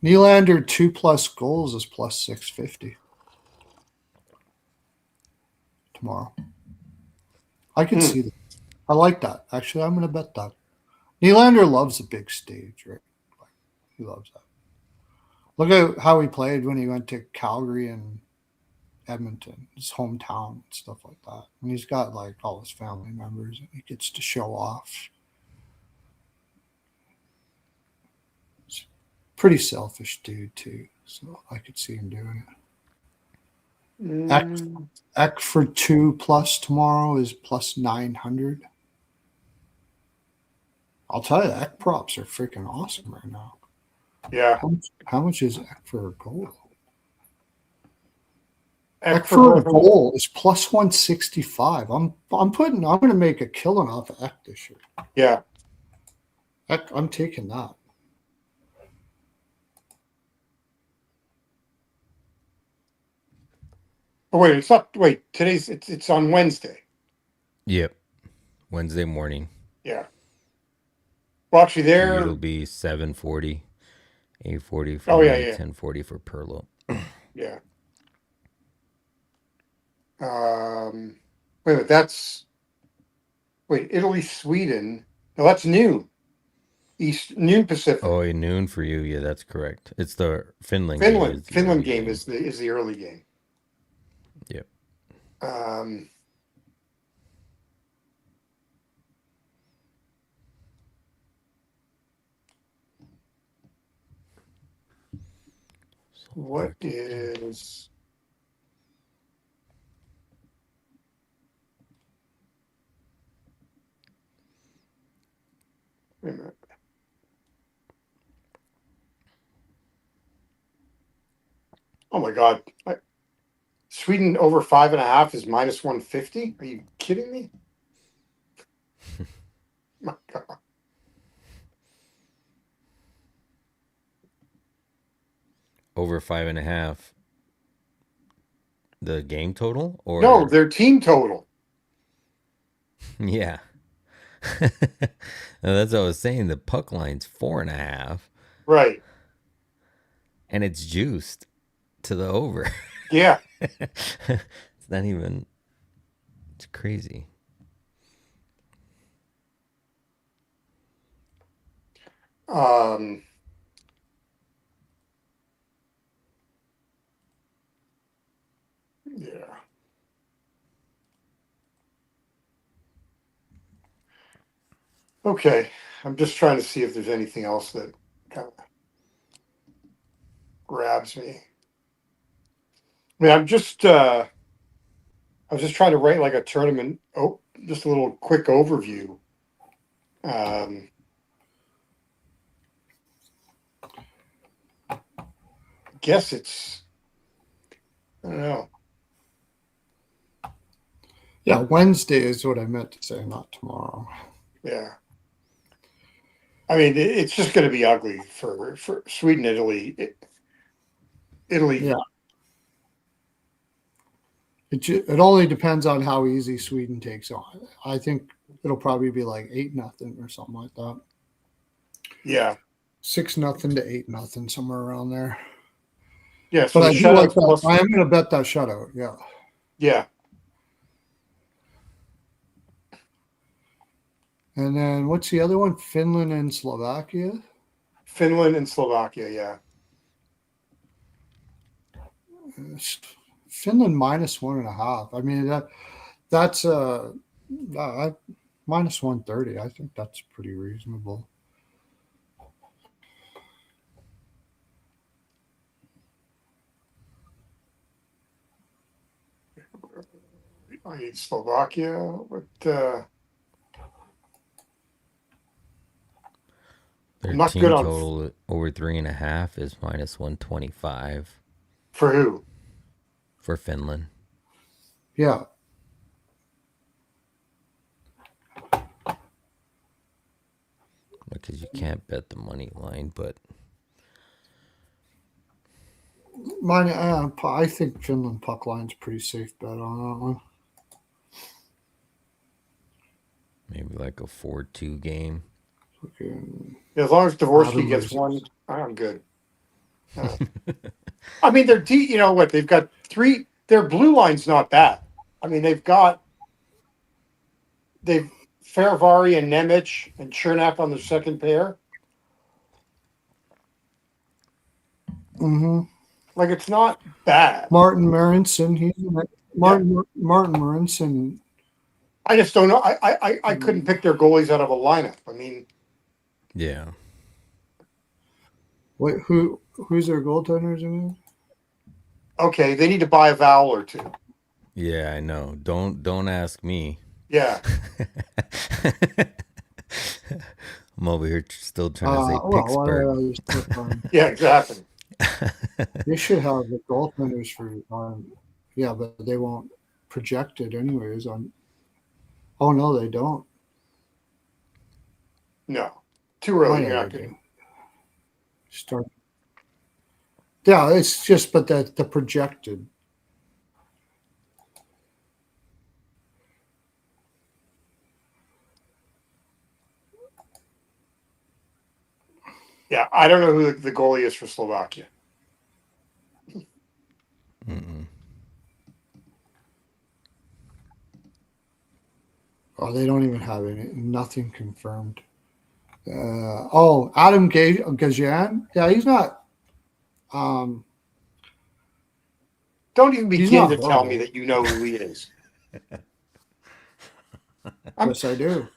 Nylander 2+ goals is plus 650 tomorrow. I could see that. I like that. Actually, I'm going to bet that. Nylander loves the big stage, right? He loves that. Look at how he played when he went to Calgary and Edmonton, his hometown, and stuff like that. And he's got like all his family members, and he gets to show off. He's a pretty selfish dude too, so I could see him doing it. Eck for 2+ tomorrow is plus 900. I'll tell you, Eck props are freaking awesome right now. Yeah. How much is Eck for a goal? Eck for a goal is plus 165. I'm going to make a killing off of Eck this year. Yeah. Eck, I'm taking that. Oh wait, it's not. Wait, it's on Wednesday. Yep, Wednesday morning. Yeah. Well, actually, It'll be 7:40, 8:40 for 10:40 for Pearlo. Yeah. Wait a minute. Italy, Sweden. No, that's noon. Noon Pacific. Oh, noon for you. Yeah, that's correct. It's the Finland game is the early game. Yep. What is... Wait a minute. Oh my God. Sweden over 5.5 is minus 150? Are you kidding me? My God. Over 5.5. The game total, or no, their team total. Yeah. That's what I was saying. The puck line's 4.5. Right. And it's juiced to the over. Yeah. It's not even. It's crazy. Yeah. Okay. I'm just trying to see if there's anything else that kind of grabs me. I mean, I was just trying to write like a tournament. Oh, just a little quick overview. Guess it's, I don't know. Yeah, Wednesday is what I meant to say, not tomorrow. Yeah. I mean, it's just going to be ugly for Sweden, Italy. Italy. Yeah. It only depends on how easy Sweden takes on. I think it'll probably be like 8-0 or something like that. Yeah. 6-0 to 8-0, somewhere around there. Yeah. So but I do like that. I am going to bet that shutout. Yeah. Yeah. And then what's the other one? Finland and Slovakia? Finland and Slovakia, yeah. Finland minus 1.5. I mean, that's minus 130. I think that's pretty reasonable. I need Slovakia, but their not team good on total over 3.5 is minus 125. For who? For Finland. Yeah. Because you can't bet the money line, but I think Finland puck line's pretty safe bet on that one. maybe like a 4-2 game. Okay. As long as Dvorsky gets one, I'm good. I mean, they're deep. You know what? They've got 3. Their blue line's not bad. I mean, they've got they've Feravari and Nemec and Chernak on the second pair. Mm-hmm. Like it's not bad. Martin Marinson. Martin Marinson. I just don't know. I couldn't pick their goalies out of a lineup. I mean, Yeah. Wait, who's their goaltenders again? okay, they need to buy a vowel or two. Yeah, I know. Don't ask me. Yeah. I'm over here still trying to say Pittsburgh. Yeah, exactly. They should have the goaltenders for yeah, but they won't project it anyways on. Oh no, they don't. No, too early. Yeah, You're not they going do. Start. Yeah, it's just but the projected. Yeah, I don't know who the goalie is for Slovakia. Mm-mm. Oh, they don't even have nothing confirmed. Adam Gajan. Yeah, he's not. Don't even He's begin not to tell horrible. me that you know who he is. Yes, I do.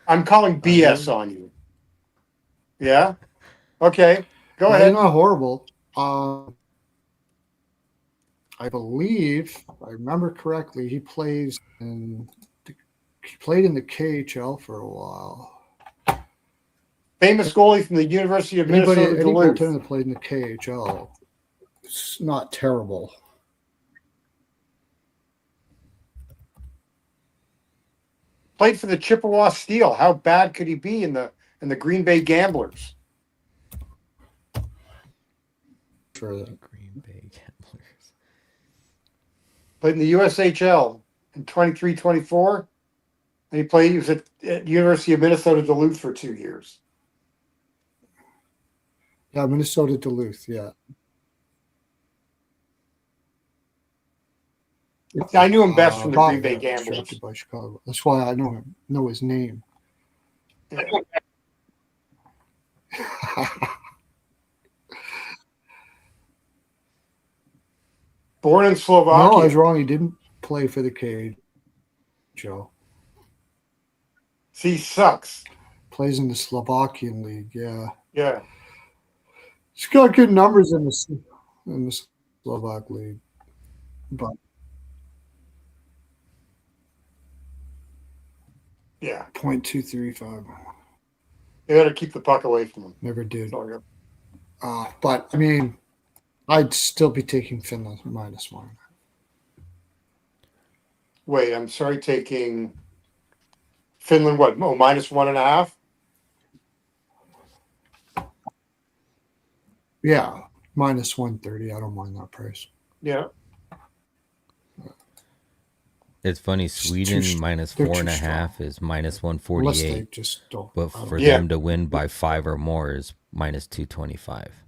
I'm calling BS on you. Yeah? Okay. Go He's ahead. not horrible. I believe, if I remember correctly, he played in the KHL for a while. Famous goalie from the University of Minnesota Any Duluth. goaltender that played in the KHL, it's not terrible. Played for the Chippewa Steel. How bad could he be in the Green Bay Gamblers? For the Green Bay Gamblers. Played in the USHL in 23-24. And he was at University of Minnesota Duluth for 2 years. Yeah, Minnesota Duluth, yeah. I knew him best from the Green Bay Gamblers. Gamblers. By Chicago. That's why I know his name. Born in Slovakia. No, I was wrong. He didn't play for the KHL. He sucks. Plays in the Slovakian league. Yeah. Yeah. He's got good numbers in the Slovak league, but Yeah. .235. You got to keep the puck away from him. Never did. It's all good. But I mean, I'd still be taking Finland -1. Wait, I'm sorry, taking Finland, what? Oh, -1.5? Yeah, -130. I don't mind that price. Yeah. It's funny. Sweden they're too -4.5 is Unless they -148, just don't. but for Yeah. them to win by 5 or more is -225.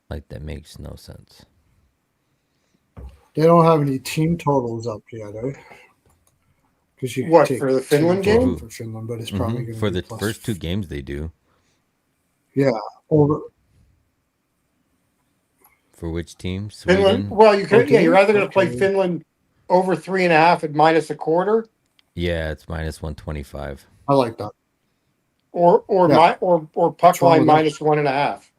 Like that makes no sense. They don't have any team totals up yet, eh? Because you What, take for the team Finland total game? for Finland, but it's probably going to For be the plus, first 2 games they do. Yeah, over. For which team? Sweden. Finland. Well, you could. Okay. Yeah, you're either going to play Okay. Finland over 3.5 at -1/4, Yeah, it's -125. I like that. or Yeah. puck line wrong with that? -1.5.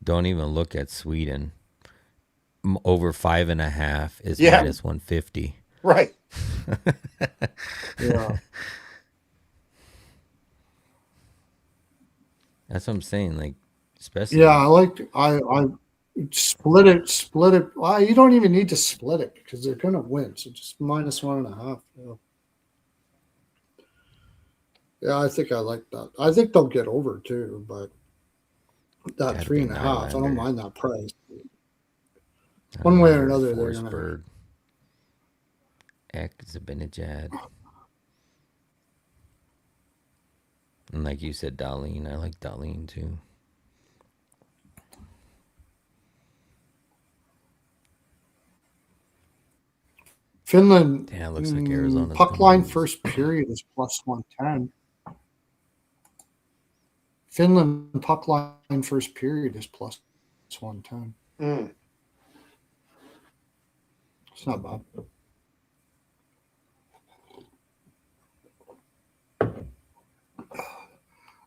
Don't even look at Sweden. Over 5.5 is Yeah. -150. Right. Yeah. That's what I'm saying. Like, especially. Yeah, I split it. Well, you don't even need to split it because they're gonna win. So just -1.5. Yeah, I think I like that. I think they'll get over too, but that Gotta 3.5, be I don't Nylander. mind that price. One way or another, they're gonna. Forsberg. Ek Zibanejad. And like you said, Darlene. I like Darlene too. Finland. Damn, it looks like Arizona's Puck gonna line lose. first period is plus 110. Finland puck line first period is plus 110. Mm. It's not bad.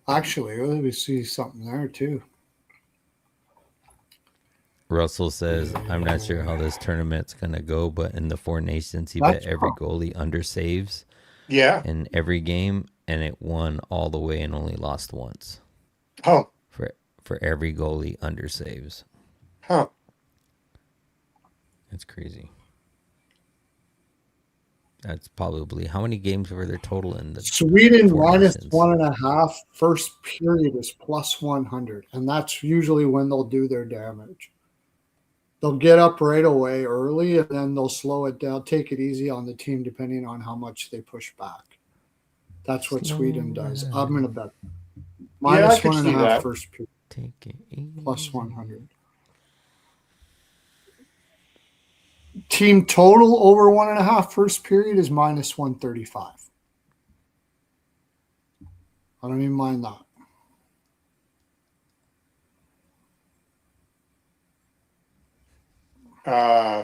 Actually, let me see something there too. Russell says, I'm not sure how this tournament's going to go, but in the Four Nations, he That's bet every goalie under saves Yeah. in every game, and it won all the way and only lost once Oh. for every goalie under saves. Huh. That's crazy. That's probably, how many games were there total in the Sweden Four minus Nations? 1.5. First period is plus 100, and that's usually when they'll do their damage. They'll get up right away early, and then they'll slow it down, take it easy on the team, depending on how much they push back. That's what Sweden does. I'm going to bet Yeah, I minus could see 1.5 that. first period, Take it easy. plus 100. Team total over 1.5 first period is minus 135. I don't even mind that.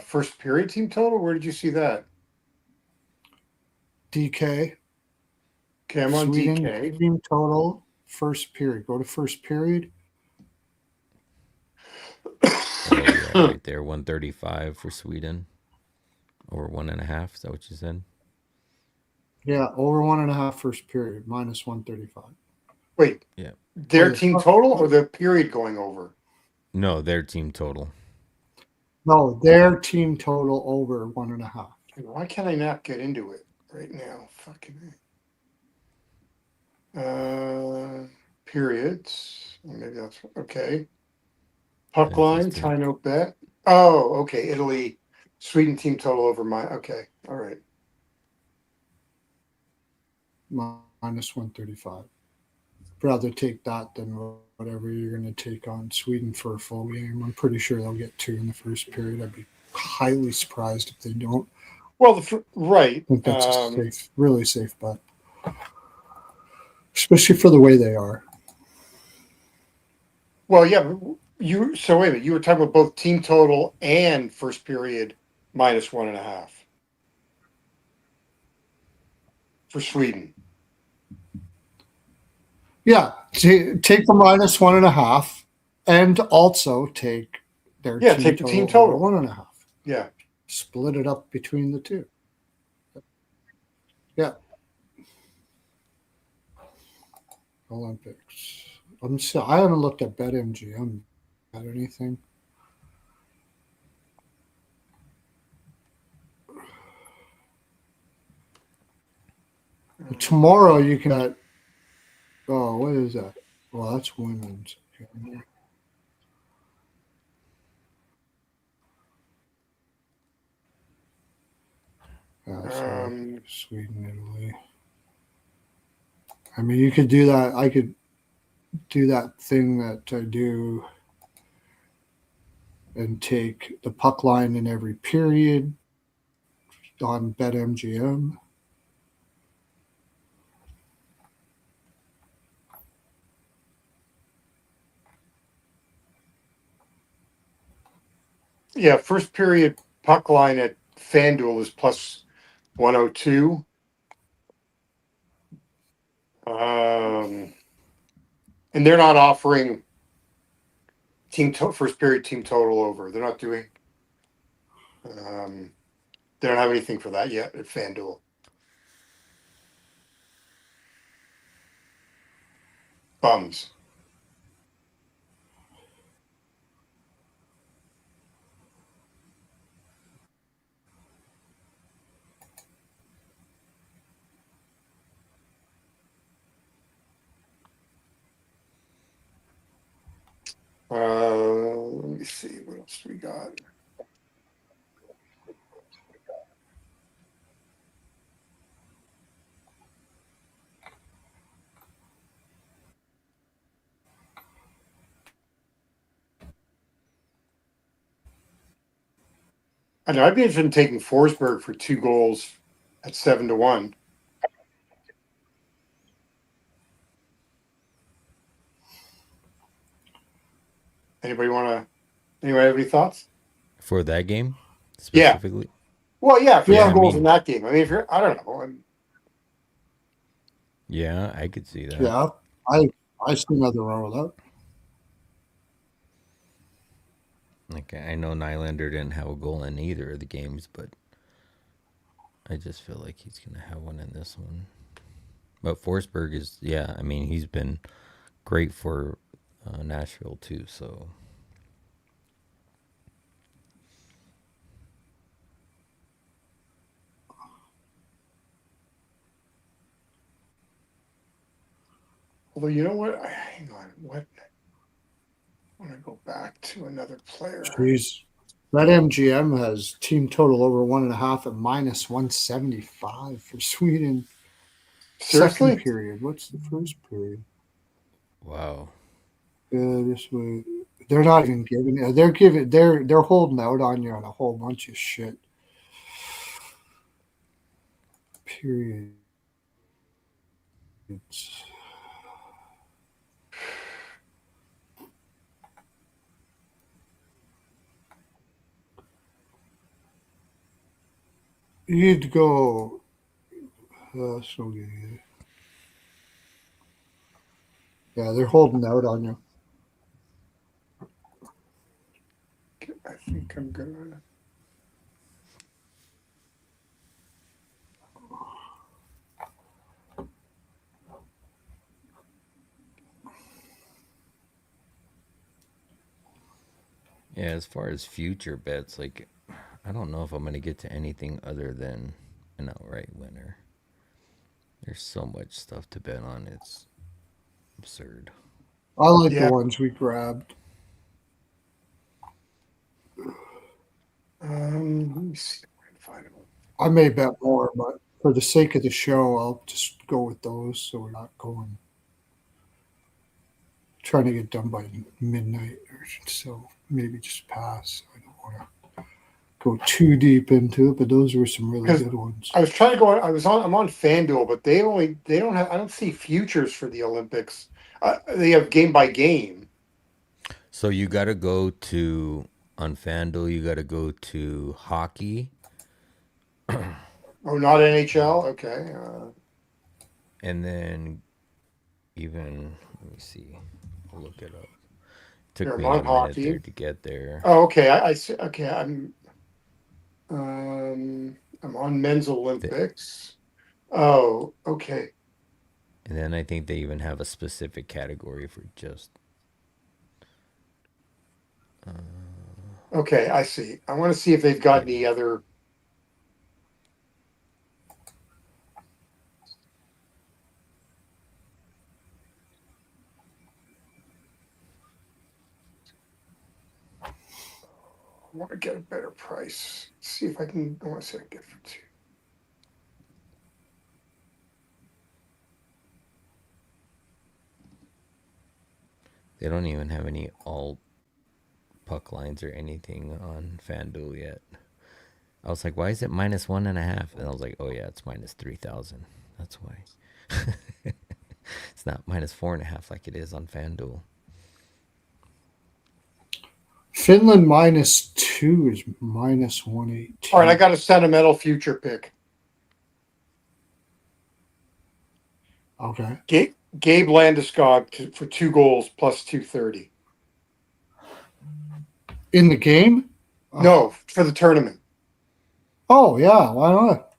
First period team total. Where did you see that? DK. Okay, I'm on Sweden DK. team total first period. Go to first period. Oh, yeah, right there. 135 for Sweden. Or 1.5. Is that what you said? Yeah, over 1.5 first period, minus 135. Wait, Yeah. their team total or the period going over? No, their team total. No, their team total over 1.5. Why can't I not get into it right now? Fucking. Periods. Maybe that's okay. Puck line, Interesting. tie note bet. Oh, okay. Italy, Sweden team total over my. Okay, all right. Minus 135. Rather take that than whatever you're going to take on Sweden for a full game. I'm pretty sure they'll get 2 in the first period. I'd be highly surprised if they don't. Well, right. I think that's a safe, really safe bet, especially for the way they are. Well, yeah. So wait a minute. You were talking about both team total and first period minus 1.5 for Sweden. Yeah, take the minus 1.5, and also take their take the team total 1.5. Yeah, split it up between the two. Yeah. Olympics. I haven't looked at BetMGM at anything. Tomorrow you can get, oh, what is that? Well, that's women's. Sweden, Italy. I mean, you could do that. I could do that thing that I do and take the puck line in every period on BetMGM. yeah. First period puck line at FanDuel is plus 102. And they're not offering first period team total over. They're not doing. They don't have anything for that yet at FanDuel. Bums. Let me see what else we got. I know I'd be interested in taking Forsberg for 2 goals at 7-1. Anybody have any thoughts? For that game Yeah. specifically? Well, yeah, for Yeah, 2 I goals in mean, that game. I mean, if you're, I don't know. yeah, I could see that. Yeah, I see nothing wrong with that. Like I know Nylander didn't have a goal in either of the games, but I just feel like he's gonna have one in this one. But Forsberg is, yeah, I mean, he's been great for Nashville too. So Although, you know what? Hang on. What? I want to go back to another player. Jeez. That MGM has team total over 1.5 at -175 for Sweden. Second Seriously? period. What's the first period? wow, This way, they're not even giving. They're giving. They're holding out on you on a whole bunch of shit. Periods. You'd go. So yeah, they're holding out on you. I think I'm gonna. yeah. As far as future bets, like I don't know if I'm gonna get to anything other than an outright winner. There's so much stuff to bet on. It's absurd. I like the Yeah. ones we grabbed. Let me see if I can find him. I may bet more, but for the sake of the show, I'll just go with those so we're not going trying to get done by midnight or so. Maybe just pass. I don't want to go too deep into it, but those were some really Because good ones. I was trying to go. I'm on FanDuel, but they don't have. I don't see futures for the Olympics. They have game by game. So you got to go to on FanDuel. You got to go to hockey, Oh, not NHL. Okay. and then even let me see. I'll look it up. Here Took I'm me a on minute there hockey. to get there. Oh, okay. I see. Okay. I'm on men's The, Olympics. Oh, okay. and then I think they even have a specific category for just. Okay, I see. I want to see if they've got Yeah. any other. I want to get a better price. See if I can. I want to see if I can get for 2. They don't even have any alt puck lines or anything on FanDuel yet. I was like, why is it -1.5? And I was like, oh yeah, it's -3,000. That's why. It's not -4.5 like it is on FanDuel. Finland -2 is -118. All right, I got a sentimental future pick. Okay. Gabe Landeskog for 2 goals plus 230. In the game? No, for the tournament. Oh yeah, why not?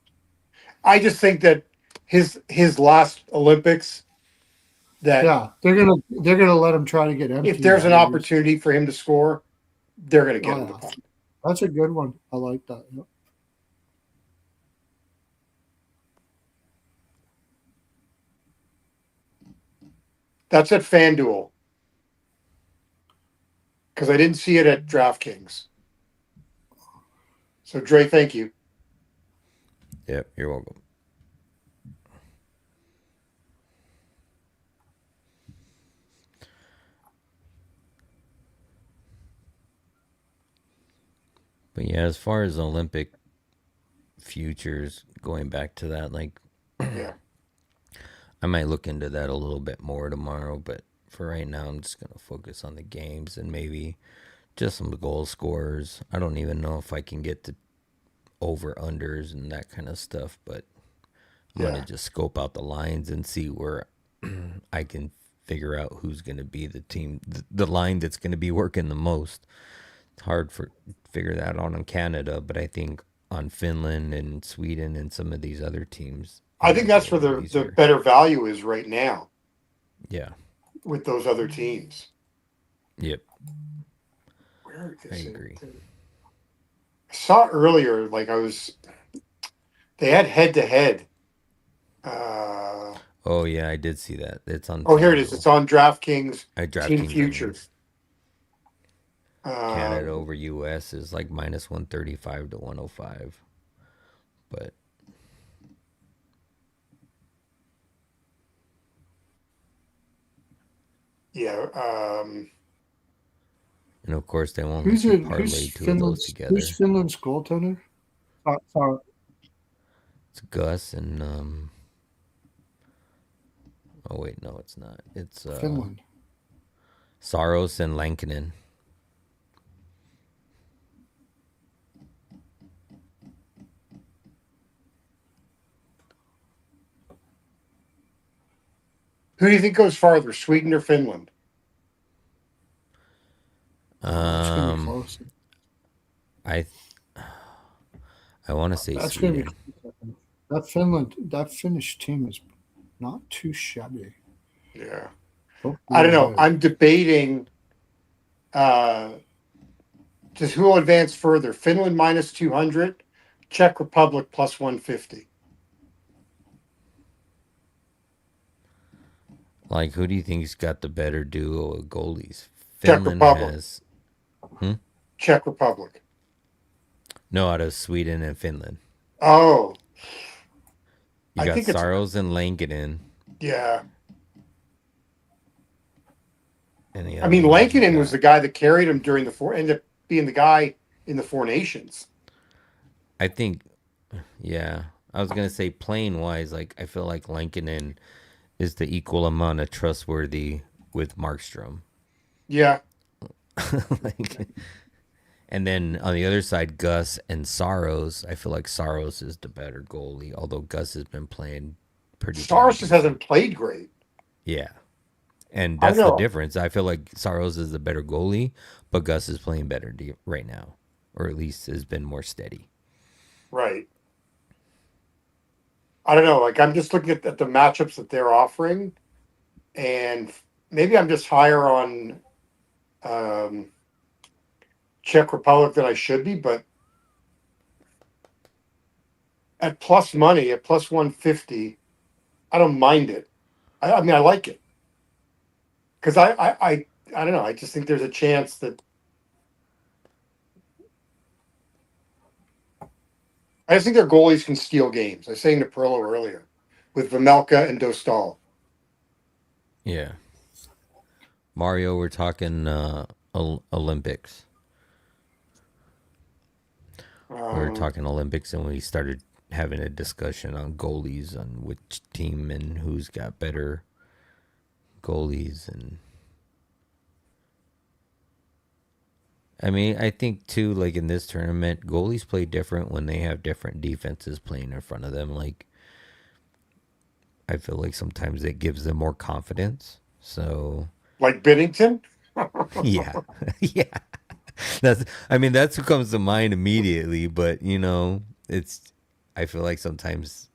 I just think that his last Olympics, that Yeah, they're gonna let him try to get if empty there's an netters. opportunity for him to score, they're going to get Oh him the yeah, puck. that's a good one. I like that. Yep. That's at FanDuel because I didn't see it at DraftKings. So Dre, thank you. Yep, you're welcome. But yeah, as far as Olympic futures, going back to that, like Yeah. I might look into that a little bit more tomorrow. But for right now, I'm just gonna focus on the games and maybe just some goal scorers. I don't even know if I can get to over unders and that kind of stuff, but I'm gonna Yeah. just scope out the lines and see where I can figure out who's gonna be the team, the line that's gonna be working the most. It's hard for figure that out on Canada, but I think on Finland and Sweden and some of these other teams, it I think might be a that's where little the easier. better value is right now Yeah. with those other teams. Yep. Where I is it? agree. I saw earlier, they had head to head. Oh yeah, I did see that. It's on Oh, here it is. FanDuel. It's on DraftKings I Team DraftKings. I mean, Futures. Canada Um, over US is like minus 135 to 105. But yeah. and of course they won't Who's let you in who's parlay two of those Finland's who's together. Finland's goaltender? Sorry, It's Gus and oh wait, no, it's not. It's Finland. Saros and Lankinen. Who do you think goes farther, Sweden or Finland? It's gonna be Um, close. I I want to say That's gonna be Sweden. that Finnish team is not too shabby. Yeah. Both I don't really know. good. I'm debating uh, just who will advance further. Finland minus 200, Czech Republic plus 150. Like, who do you think's got the better duo of goalies? Czech Finland Republic. has. Hmm? Czech Republic. No, out of Sweden and Finland. Oh, You I got think it's, Saros and Lankinen, yeah. and the I other mean, ones you Lankinen was got. the guy that carried him during the four, ended up being the guy in the Four Nations. I think, yeah. I was gonna say playing wise, like I feel like Lankinen is the equal amount of trustworthy with Markstrom. Yeah. Like, and then on the other side, Gus and Saros. I feel like Saros is the better goalie, although Gus has been playing pretty damn Stars just hasn't decent. played great. Yeah. And I that's the know. difference. I feel like Saros is the better goalie, but Gus is playing better right now, or at least has been more steady. Right. I don't know. Like, I'm just looking at the matchups that they're offering, and maybe I'm just higher on um, Czech Republic than I should be, but at plus money, at plus 150, I don't mind it. I mean, I like it because I don't know. I just think there's a chance that I just think their goalies can steal games. I was saying to Pearlo earlier with Vamelka and Dostal. Yeah. Mario, we're talking Olympics. We were Um, talking Olympics, and we started having a discussion on goalies, on which team and who's got better goalies. And I mean, I think too, like in this tournament, goalies play different when they have different defenses playing in front of them. Like, I feel like sometimes it gives them more confidence. So, like Binnington. yeah. Yeah. That's, I mean, that's who comes to mind immediately, but it's, I feel like sometimes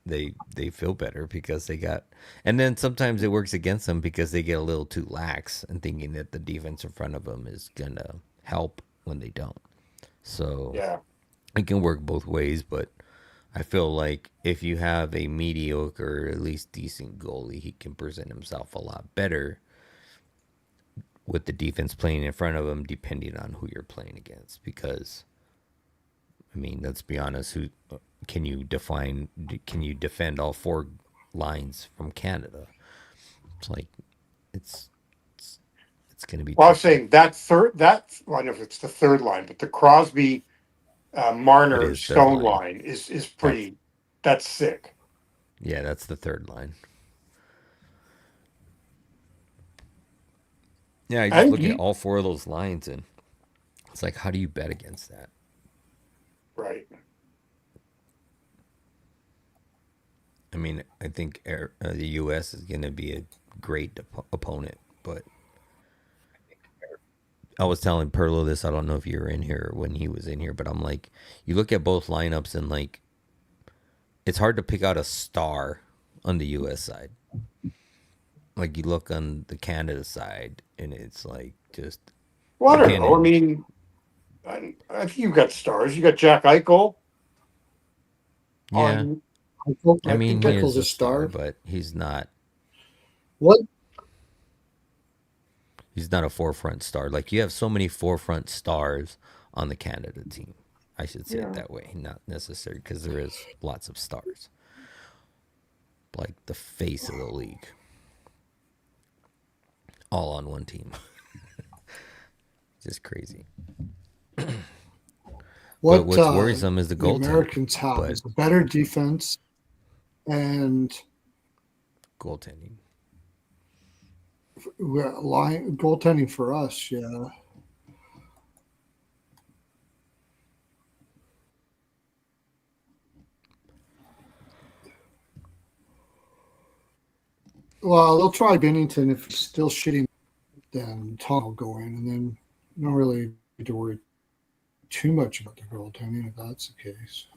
they feel better because they got, and then sometimes it works against them because they get a little too lax and thinking that the defense in front of them is gonna help when they don't. So Yeah. it can work both ways, but I feel like if you have a mediocre or at least decent goalie, he can present himself a lot better with the defense playing in front of him, depending on who you're playing against. Because I mean, let's be honest, who can you define? Can you defend all four lines from Canada? It's like it's it's going to be Well, I was tricky. saying well, I don't know if it's the third line, but the Crosby, Marner his third Stone line. line is pretty. That's sick. Yeah, that's the third line. Yeah, I I just think look at he all four of those lines, and it's like, how do you bet against that? right. I mean, I think the U.S. is going to be a great opponent, but I was telling Pearlo this. I don't know if you were in here or when he was in here, but I'm like, you look at both lineups, and like, it's hard to pick out a star on the U.S. side. Like, you look on the Canada side, and it's like just Well, I don't know. I McKinnon. mean, I think you've got stars. You got Jack Eichel Yeah, on. I I mean, think he that Michael's is a a star, star. but he's not. What? He's not a forefront star. Like, you have so many forefront stars on the Canada team. I should say it yeah. that way, not necessary, because there is lots of stars. Like the face of the league, all on one team. Just crazy. But What what's worrisome is the the goaltending. Americans have But is a better defense and goaltending. line goaltending for us. Yeah. Well, they'll try Bennington if he's still shitting. Then Tom will go in, and then you don't really need to worry too much about the goaltending if that's the case.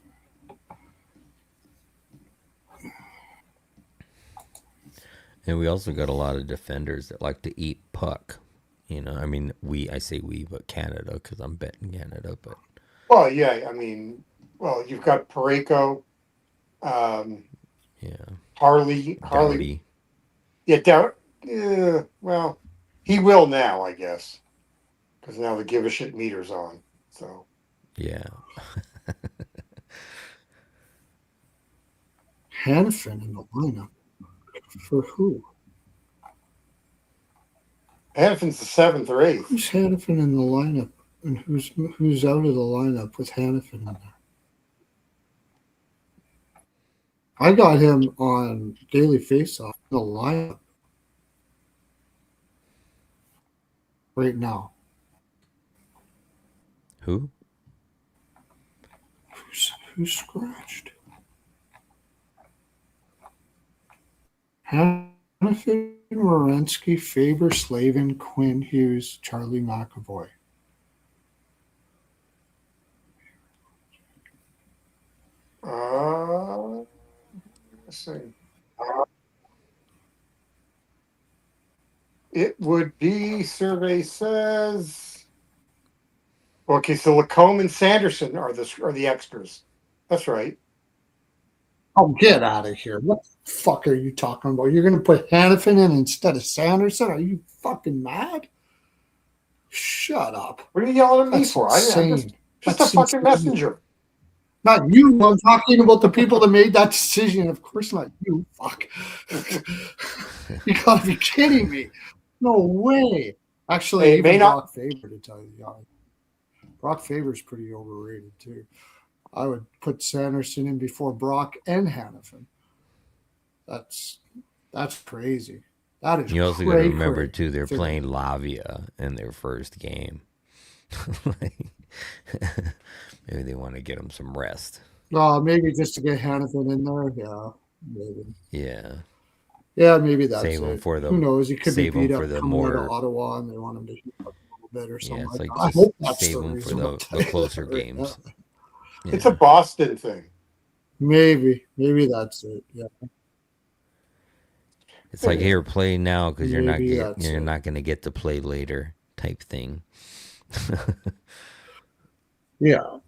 And we also got a lot of defenders that like to eat puck. You know, I mean, I say we, but Canada, because I'm betting Canada. But Well, yeah. I mean, well, you've got Pareko, um, yeah, Harley. Dowdy. Yeah, well, he will now, I guess, because now the give a shit meter's on. So Yeah. Hannafin in the lineup for who? Hannafin's the 7th or 8th. Who's Hannafin in the lineup, and who's out of the lineup with Hannafin in there? I got him on Daily Faceoff in the lineup right now. Who? Who's scratched? Hannafin, Morensky, Faber, Slavin, Quinn Hughes, Charlie McAvoy. Let's see. It would be, survey says. Okay, so Lacombe and Sanderson are the extras. That's right. Oh, get out of here. What the fuck are you talking about? You're going to put Hannafin in instead of Sanderson? Are you fucking mad? Shut up. What are you yelling at me That's for? I'm just insane. just a That's fucking insane. messenger. Not you. I'm talking about the people that made that decision. Of course not you. Fuck. You gotta be kidding me. No way. Actually, Hey, it may even not. Brock Faber, to tell you the honest. Brock Faber's pretty overrated too. I would put Sanderson in before Brock and Hannafin. That's crazy. That is You also got to cray remember cray. too, they're playing Lavia in their first game. Like, maybe they want to get them some rest. Maybe just to get Hannafin in there. Yeah, maybe. Yeah, Yeah, maybe that's save them it. for Who knows? He could be save them beat for up the coming out of more. Ottawa, and they want him to heat up a little bit or Yeah, something it's like like that. I just hope that's save the them for reason. I'll tell the you closer that right now. games. It's Yeah, a Boston thing. Maybe that's it. Yeah, it's like, here, play now because maybe that's you're it. not gonna get to play later type thing. Yeah,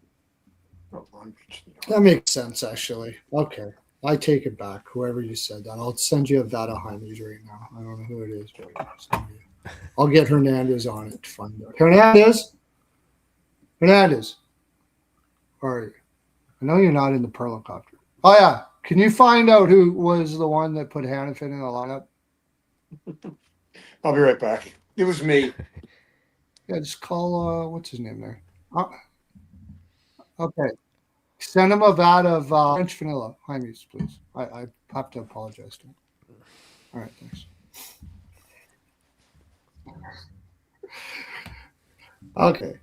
that makes sense actually. Okay, I take it back. Whoever you said that, I'll send you a Vada Hymes right now. I don't know who it is, but I'll get Hernandez on it to find out. Hernandez, all right. I know you're not in the Perlicopter. Oh yeah, can you find out who was the one that put Hannafin in the lineup? I'll be right back. It was me. Yeah, just call what's his name there. Okay. Send him a vat of French vanilla, Hymes, please. I have to apologize to him. All right, thanks. Okay.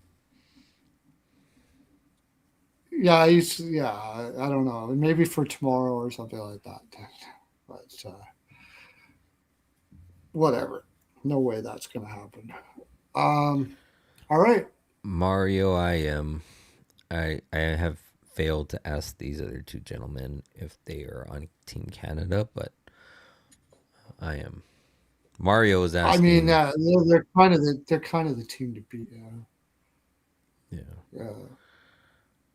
Yeah, I don't know. Maybe for tomorrow or something like that. But whatever. No way that's going to happen. All right. Mario, I have failed to ask these other two gentlemen if they are on Team Canada, but I am. Mario is I mean, asking. they're kind of the team to beat. Yeah. Yeah.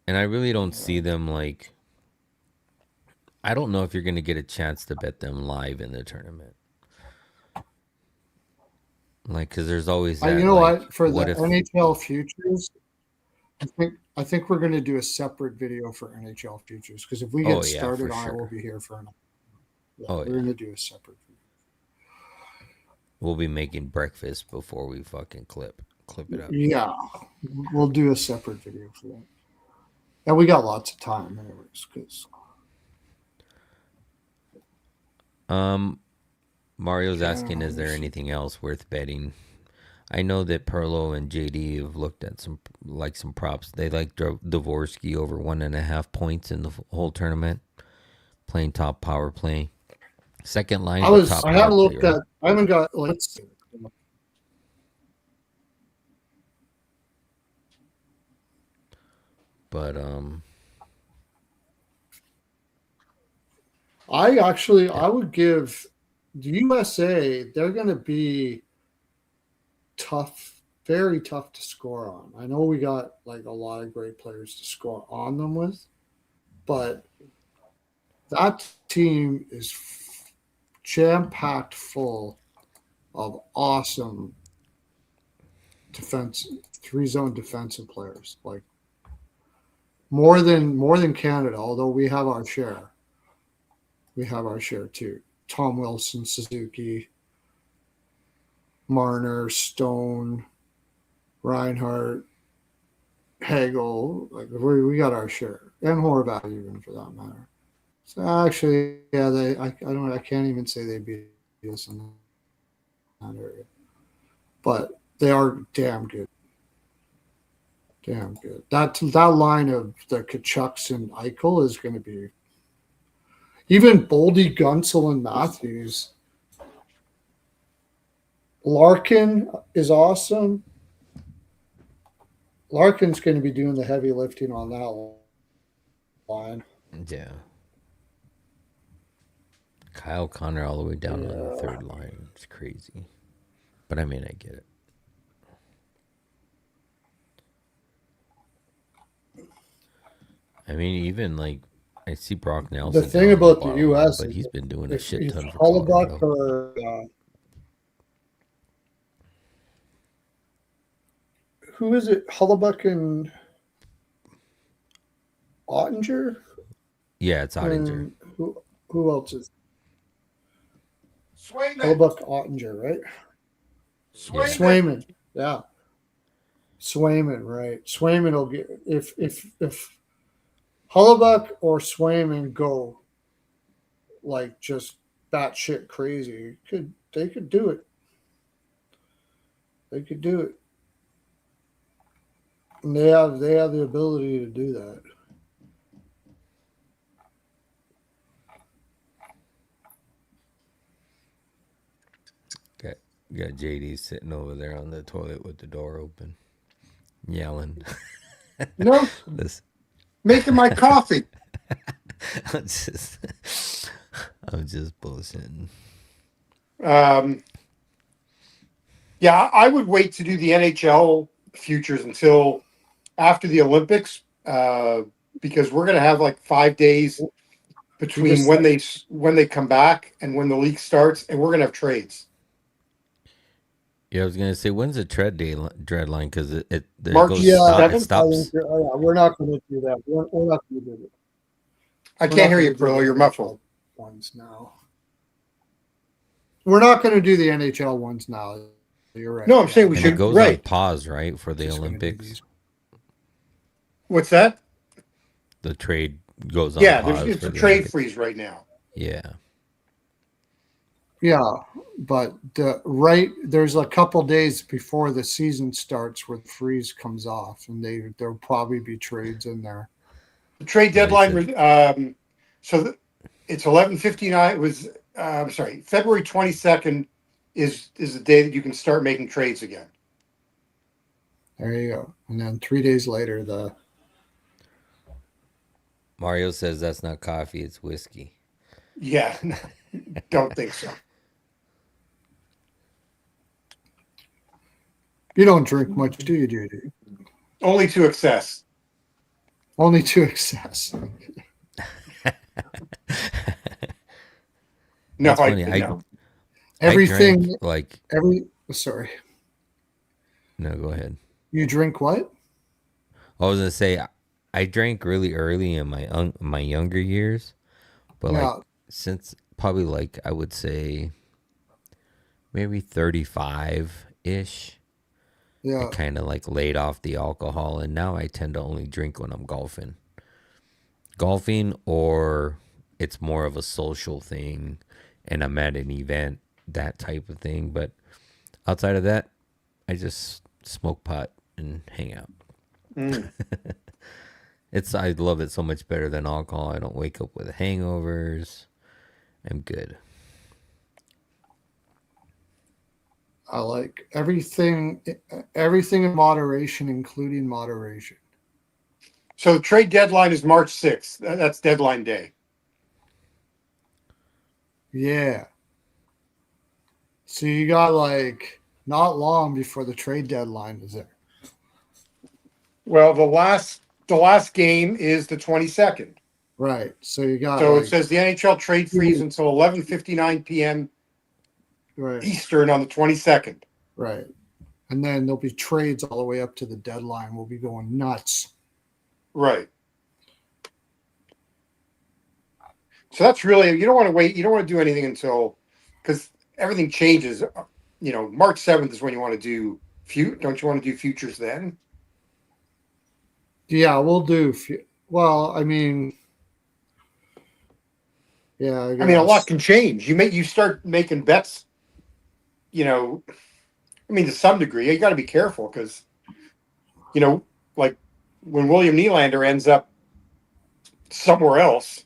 And I really don't see them like. I don't know if you're going to get a chance to bet them live in the tournament. Like, because there's always You that, know like, what? For the what if. NHL futures, I think we're going to do a separate video for NHL futures because if we Oh, get yeah, started for on it, we'll sure. be here for another. Yeah, Oh, we're yeah. going to do a separate video. We'll be making breakfast before we fucking clip it up. Yeah, we'll do a separate video for that. And we got lots of time, anyways. Because Mario's asking, is there Canada's anything else worth betting? I know that Pearlo and JD have looked at some props. They like Dvorsky over 1.5 points in the whole tournament, playing top power play. Second line, but top I power haven't play, looked right? at. I haven't got. Let's see. But I would give the USA. They're going to be tough, very tough to score on. I know we got like a lot of great players to score on them with, but that team is jam packed full of awesome defense, 3-zone defensive players. Like more than Canada, although we have our share. We have our share too. Tom Wilson, Suzuki, Marner, Stone, Reinhardt, Hagel. Like we got our share, and Horvath even for that matter. So actually, yeah, I can't even say they beat us in that area, but they are damn good. Damn good. That line of the Kachucks and Eichel is going to be even Boldy, Gunsel, and Matthews. Larkin is awesome. Larkin's going to be doing the heavy lifting on that line. yeah, Kyle Connor all the way down on the third line. It's crazy. But I mean, I get it. I mean, even like I see Brock Nelson. The thing about the U.S. but is he's been doing a if shit ton for Hellebuyck Colorado. or who is it? Hellebuyck and Ottinger? Yeah, it's Ottinger. And who else is Swayman. Hellebuyck, Ottinger, right? Swayman. Swayman, yeah. Swayman, right? Swayman will get if Hellebuyck or Swayman go like just batshit crazy. They could do it. They could do it. And they have the ability to do that. Got JD sitting over there on the toilet with the door open, yelling. No, Listen, making my coffee. I'm just bullshitting. Yeah, I would wait to do the NHL futures until after the Olympics, because we're going to have like 5 days between when they come back and when the league starts, and we're going to have trades. Yeah, I was gonna say, when's the dreadline? Because it March goes 7th? it stops. We're not going to do that. We're not going to do it. I can't hear you, Pearlo. You're muffled. Ones now. We're not going to do the NHL ones now. You're right. No, I'm saying we And should. it goes on Right. pause, right, for the Just gonna do Olympics. these. What's that? the trade goes on Yeah, pause it's for a the trade Nuggets. freeze right now. Yeah. Yeah, but there's a couple days before the season starts where the freeze comes off, and there'll probably be trades in there. The trade Yeah, he deadline said. was it's 11:59. It was I'm sorry, February 22nd is the day that you can start making trades again. There you go. And then 3 days later, Mario says that's not coffee, it's whiskey. Yeah, no, don't think so. you don't drink much, do you, JD? Only to excess. Only to excess. No, That's funny. no. I drank Everything, like sorry. no, go ahead. You drink what? I was gonna say I drank really early in my younger years, but like Yeah, since probably like I would say maybe 35 ish, I yeah. kind of like laid off the alcohol, and now I tend to only drink when I'm golfing, or it's more of a social thing, and I'm at an event, that type of thing. But outside of that, I just smoke pot and hang out. Mm. I love it so much better than alcohol. I don't wake up with hangovers. I'm good. I like everything in moderation, including moderation. So the trade deadline is March 6th. That's deadline day. Yeah. So you got like not long before the trade deadline is there. Well, the last game is the 22nd. Right. So you got So it like says the NHL trade freeze until 11:59 p.m. right, Eastern on the 22nd. right. And then there'll be trades all the way up to the deadline. We'll be going nuts. Right. So that's really, you don't want to wait. You don't want to do anything until, because everything changes. March 7th is when you want to do don't you want to do futures then? Yeah, we'll do. Well, I mean, yeah, I I mean, a lot guess. can change. You start making bets, I mean, to some degree, you got to be careful because, like when William Nylander ends up somewhere else.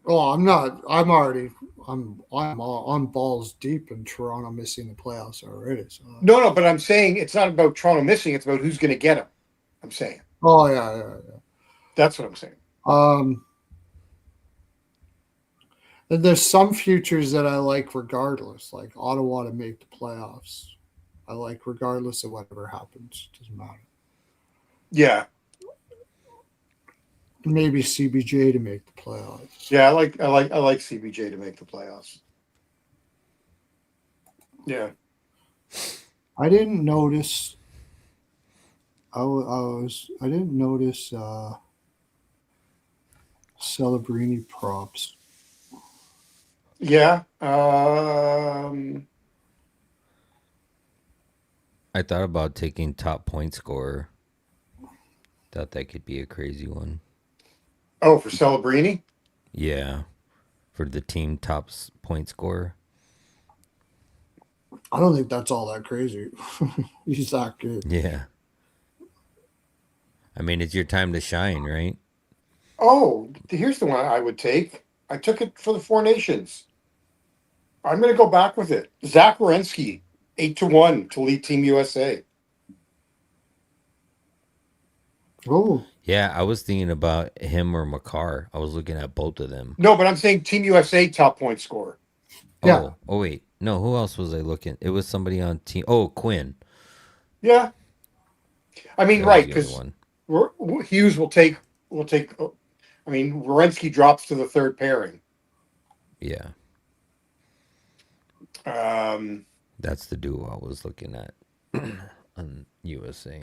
Oh, I'm not. I'm balls deep in Toronto missing the playoffs already. So. No, but I'm saying it's not about Toronto missing. It's about who's going to get him. I'm saying. Oh yeah. That's what I'm saying. And there's some futures that I like regardless, like Ottawa to make the playoffs. I like regardless of whatever happens. Doesn't matter. Yeah. Maybe CBJ to make the playoffs. Yeah, I like CBJ to make the playoffs. Yeah. I didn't notice. I didn't notice Celebrini props. Yeah. I thought about taking top point scorer. Thought that could be a crazy one. Oh, for Celebrini? Yeah, for the team top point scorer. I don't think that's all that crazy. He's that good. Yeah. I mean, it's your time to shine, right? Oh, here's the one I would take. I took it for the Four Nations. I'm going to go back with it. Zach Werenski, 8-1 to lead Team USA. Oh, Yeah, I was thinking about him or Makar. I was looking at both of them. No, but I'm saying Team USA top point scorer. yeah. Oh wait. No, who else was I looking? It was somebody on team. Oh, Quinn. Yeah. I mean, That was right, the other because one. Hughes will take. I mean, Werenski drops to the third pairing. Yeah, Um, that's the duo I was looking at on USA.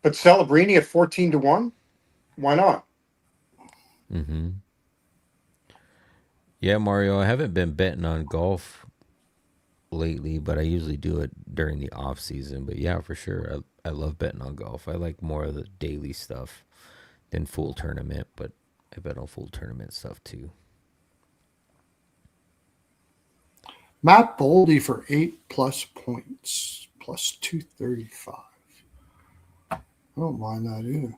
but Celebrini at 14-1. Why not? Mm-hmm. Yeah, Mario, I haven't been betting on golf lately, but I usually do it during the off season. But yeah, for sure, I love betting on golf. I like more of the daily stuff than full tournament, but I bet on full tournament stuff too. Matt Boldy for 8+ points, plus 235. I don't mind that either.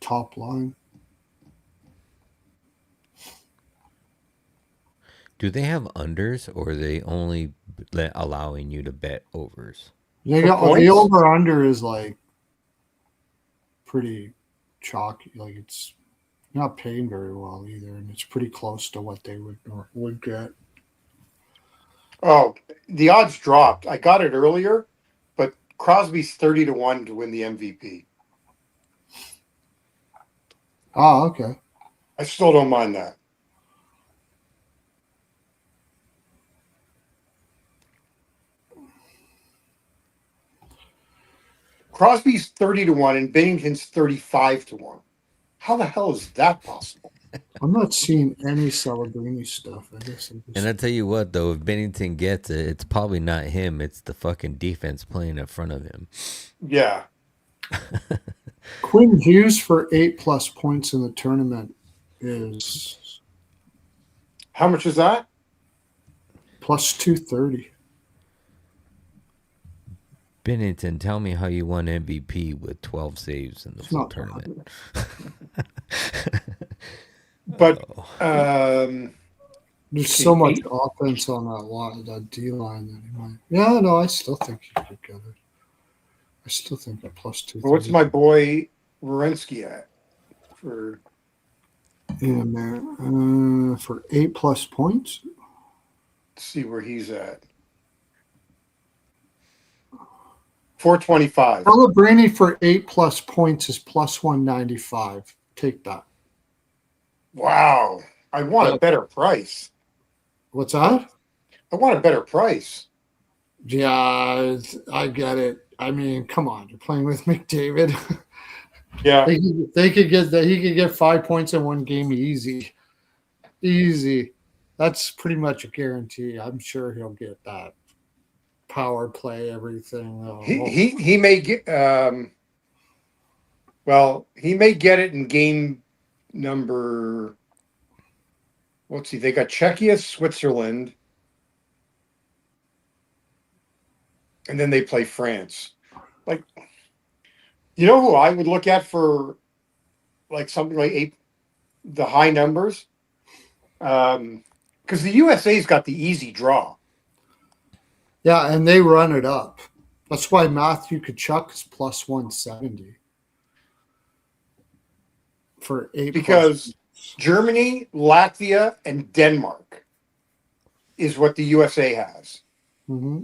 Top line. Do they have unders, or are they only allowing you to bet overs? They For got the points? over under is like pretty chalky. Like it's not paying very well either, and it's pretty close to what they would get. Oh, the odds dropped. I got it earlier, but Crosby's 30-1 to win the MVP. Oh, okay. I still don't mind that. Crosby's 30-1 and Bennington's 35-1. How the hell is that possible? I'm not seeing any Celebrini stuff. I guess. And I tell you what, though, if Bennington gets it, it's probably not him. It's the fucking defense playing in front of him. Yeah. Quinn Hughes for 8+ points in the tournament is How much is that? plus 230. Bennington, tell me how you won MVP with 12 saves in the full Not tournament. But There's see, so much 8 offense on that line, that D line that he might. Yeah, no, I still think he could get it. I still think that plus 230. what's my boy Werenski at for in there for 8+ points? let's see where he's at. 425. Celebrini for 8+ points is plus 195. Take that. Wow. I want a better price. What's that? I want a better price. Yeah, I get it. I mean, come on, you're playing with McDavid. Yeah. they could get that. He could get 5 points in one game easy. Easy. That's pretty much a guarantee. I'm sure he'll get that. Power play, everything. He may get he may get it in game number. Let's see, they got Czechia, Switzerland, and then they play France. Like, you know who I would look at for like something like 8, the high numbers? Because the USA's got the easy draw. Yeah, and they run it up. That's why Matthew Tkachuk is plus 170 for 8. Because Germany, Latvia, and Denmark is what the USA has. Mm-hmm.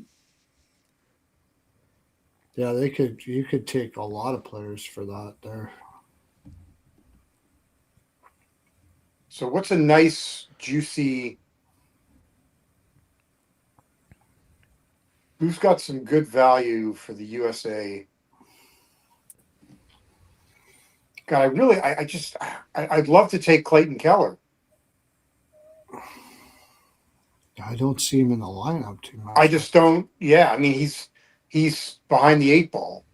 Yeah, you could take a lot of players for that there. So what's a nice, juicy? Who's got some good value for the USA? God, I'd love to take Clayton Keller. I don't see him in the lineup too much. I just don't. Yeah, I mean he's behind the 8 ball.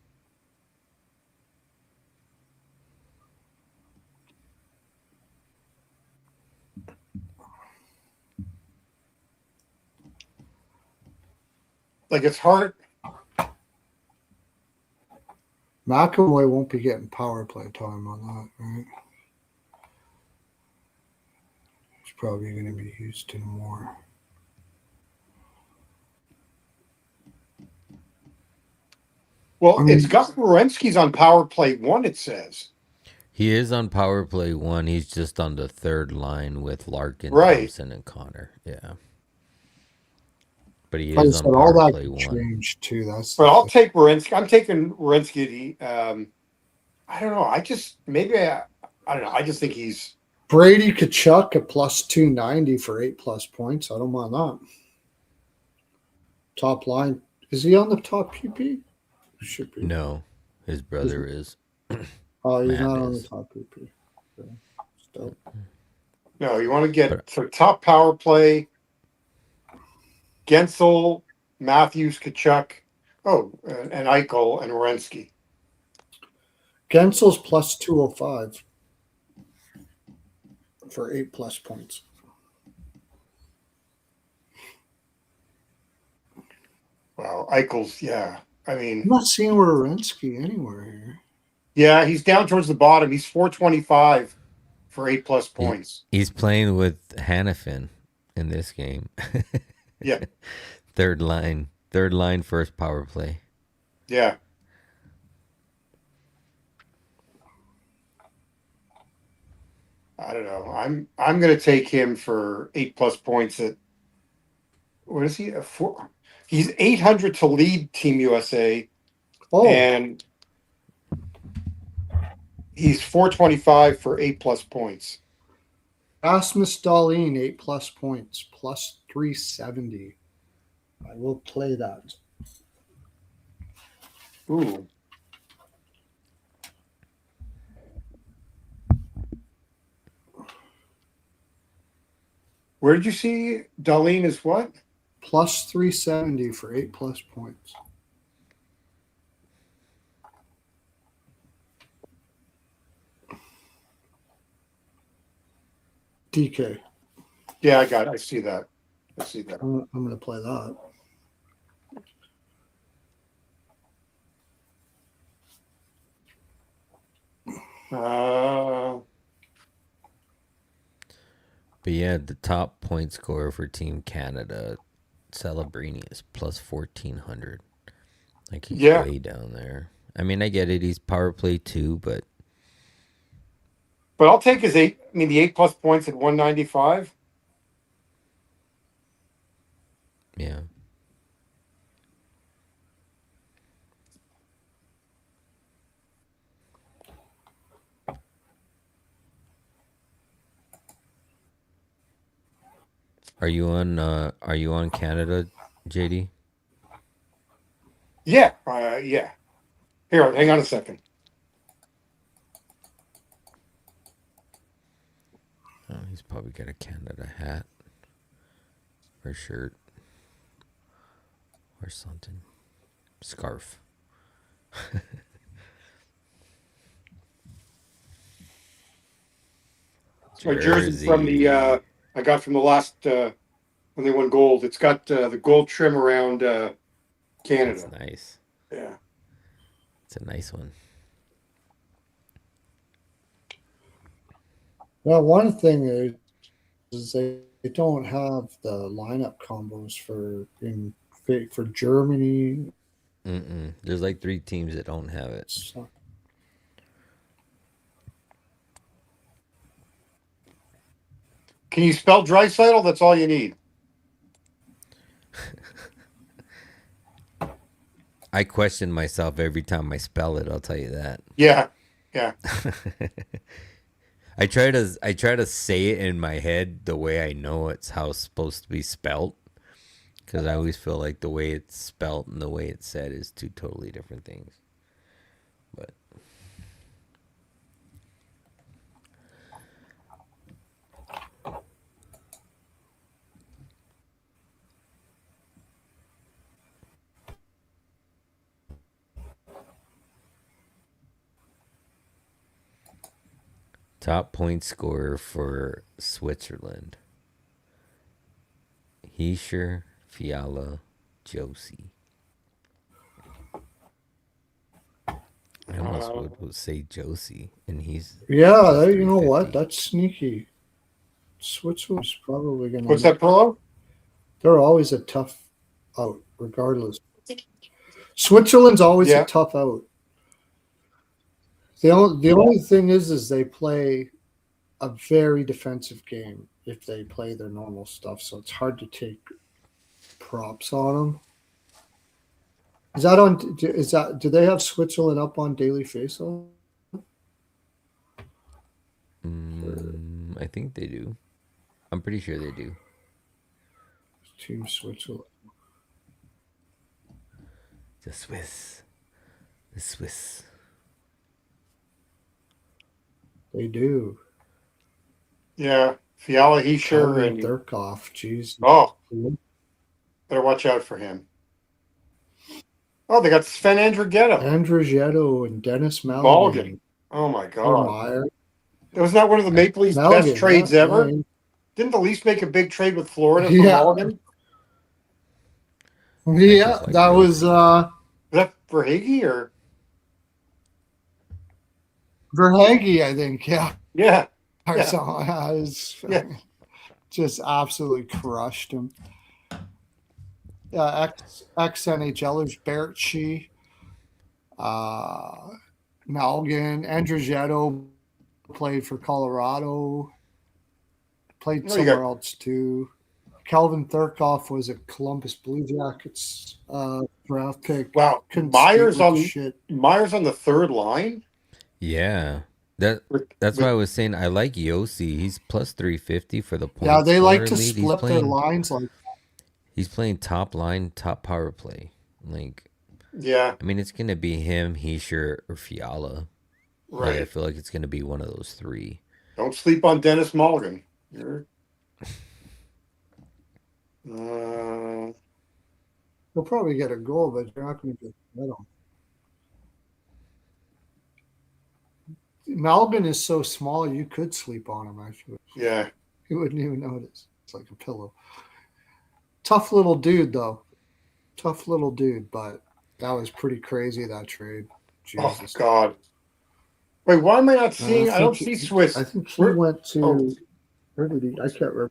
Like it's hard. McAvoy won't be getting power play time on that, right? He's probably going to be used to more. Well, I mean, it's got Werenski's on power play 1. It says He is on power play 1. He's just on the third line with Larkin, right. Thompson, and Connor. Yeah. But he like I is said, on all power that play could 1. change too. That's But I'll take Werenski. I'm taking Werenski. I don't know. I don't know. I just think he's Brady Tkachuk at plus 290 for 8+ points. I don't mind that. Top line. Is he on the top PP? Should be. No, his brother is. Oh, he's Matt not on the is. top PP. Okay. Still. no. You want to get for top power play. Gensel, Matthews, Tkachuk, and Eichel and Werenski. Gensel's plus 205 for 8+ points. Wow, Eichel's, yeah. I I'm mean, not seeing Werenski anywhere here. yeah, he's down towards the bottom. He's 425 for 8+ points. He's playing with Hannafin in this game. Yeah, Third line, first power play. yeah. I don't know. I'm going to take him for 8+ points. At what is he? He's 800 to lead Team USA, Oh, and he's 425 for 8+ points. Rasmus Dahlin, 8+ points, plus 370. I will play that. Ooh. Where did you see Darlene is what? Plus 370 for 8+ points. DK. Yeah, I got it. I see that. I see that. I'm going to play that. But yeah, the top point scorer for Team Canada, Celebrini, is plus 1,400. Like, he's way down there. I mean, I get it. He's power play too, but I'll take his 8. I mean, the 8+ points at 195. yeah. Are you on Canada, JD? Yeah. Yeah. Here, hang on a second. Oh, he's probably got a Canada hat or shirt or something. Scarf. My jersey from the I got from the last when they won gold. It's got the gold trim around Canada. That's nice. Yeah. It's a nice one. Well, one thing is they don't have the lineup combos for Germany. There's like 3 teams that don't have it. So, Can you spell Draisaitl? That's all you need. I question myself every time I spell it, I'll tell you that. Yeah. Yeah. I try to say it in my head the way I know it's how it's supposed to be spelt, because I always feel like the way it's spelt and the way it's said is 2 totally different things. But top point scorer for Switzerland: Hischer, Fiala, Josie. I almost would say Josie, and he's yeah, you know what? That's sneaky. Switzerland's probably going to. What's that, Pearlo? They're always a tough out, regardless. Switzerland's always a tough out. The only thing is they play a very defensive game if they play their normal stuff, so it's hard to take props on them. Do they have Switzerland up on Daily Faceoff? I think they do. I'm pretty sure they do. Team Switzerland. The Swiss. They do. Yeah. Fiala, Hischer, and Durkhoff. Jeez. Oh, better watch out for him. Oh, they got Sven Andrighetto. Andrighetto and Dennis Malgin. Oh my or God. Meyer. Was that one of the Maple Leafs' best Melvin, trades ever? yeah. Didn't the Leafs make a big trade with Florida for Yeah. Mulligan? Yeah, like that was Was that for Higgy or? Verhage, I think. Yeah. Yeah. Or Yeah. something. I was Yeah. just absolutely crushed him. Ex NHLers, Bertschy, Malgin, Andrigetto played for Colorado, played No, you got somewhere else too. Kelvin Thurkoff was a Columbus Blue Jackets draft pick. wow. Couldn't skate with shit. Myers on the third line. Yeah. That's why I was saying I like Yossi. He's plus 350 for the Yeah, point they like scorer to lead. split their lines like He's playing top line, top power play. Like, Yeah. I mean, it's gonna be him, Heischer, or Fiala. Right. Like, I feel like it's gonna be one of those three. Don't sleep on Dennis Mulligan. You're. Uh, He'll probably get a goal, but you're not going to get a medal. Malgin is so small, you could sleep on him, actually. yeah. You wouldn't even notice. It's like a pillow. Tough little dude, though. Tough little dude, but that was pretty crazy, that trade. Oh Jesus. God. Wait, why am I not seeing? I don't see Swiss. I think he went to. Oh. Where did he? I can't remember.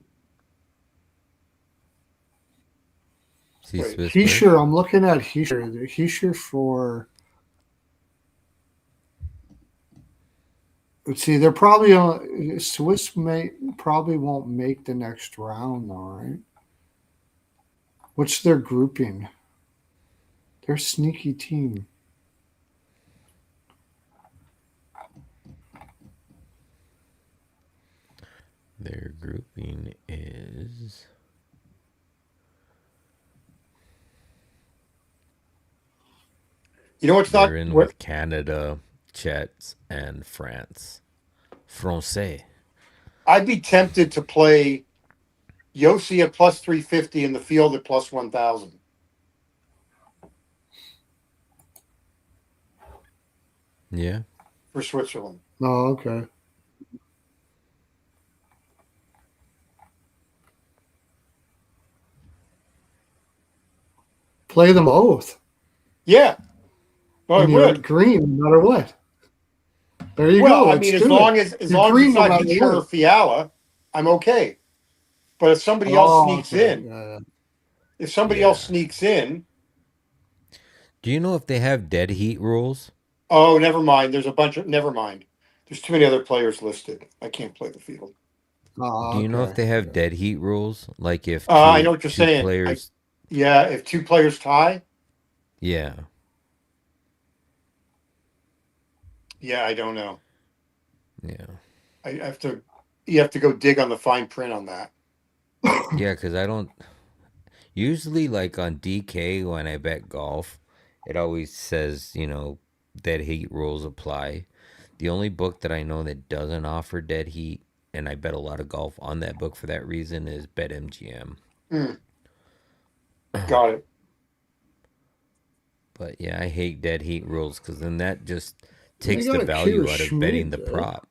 Heischer, I'm looking at Heischer. Heischer for. Let's see, they're probably on. Swiss probably won't make the next round, though, right? What's their grouping? They're a sneaky team. Their grouping is. You know what's They're not in what, with Canada, Czech, and France. Francais. I'd be tempted to play Yossi at plus 350 in the field at plus 1,000. Yeah. For Switzerland. Oh, okay. Play them both. Yeah. Oh, I you're would. green no matter what. There you well, go. I mean, as long as it's not Heischer or Fiala, I'm okay. But if somebody else sneaks in, if somebody else sneaks in. Do you know if they have dead heat rules? Oh, never mind. There's a bunch of, never mind. There's too many other players listed. I can't play the field. Do you know if they have dead heat rules? Like if I know what you're saying. Players... if two players tie. Yeah. Yeah, I don't know. Yeah. You have to go dig on the fine print on that. Yeah, because I don't. Usually, like on DK, when I bet golf, it always says, dead heat rules apply. The only book that I know that doesn't offer dead heat, and I bet a lot of golf on that book for that reason, is BetMGM. Got it. But yeah, I hate dead heat rules because then that just takes the value out of betting the prop.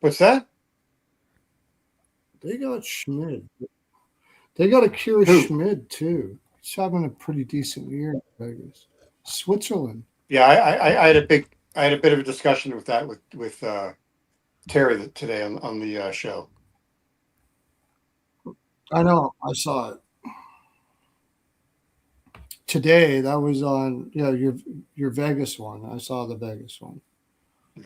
What's that? They got Schmid. They got Akira Schmid too. He's having a pretty decent year in Vegas. Switzerland. Yeah, I had a bit of a discussion with that with Terry today on the show. I know. I saw it today. That was on your Vegas one. I saw the Vegas one. Yeah.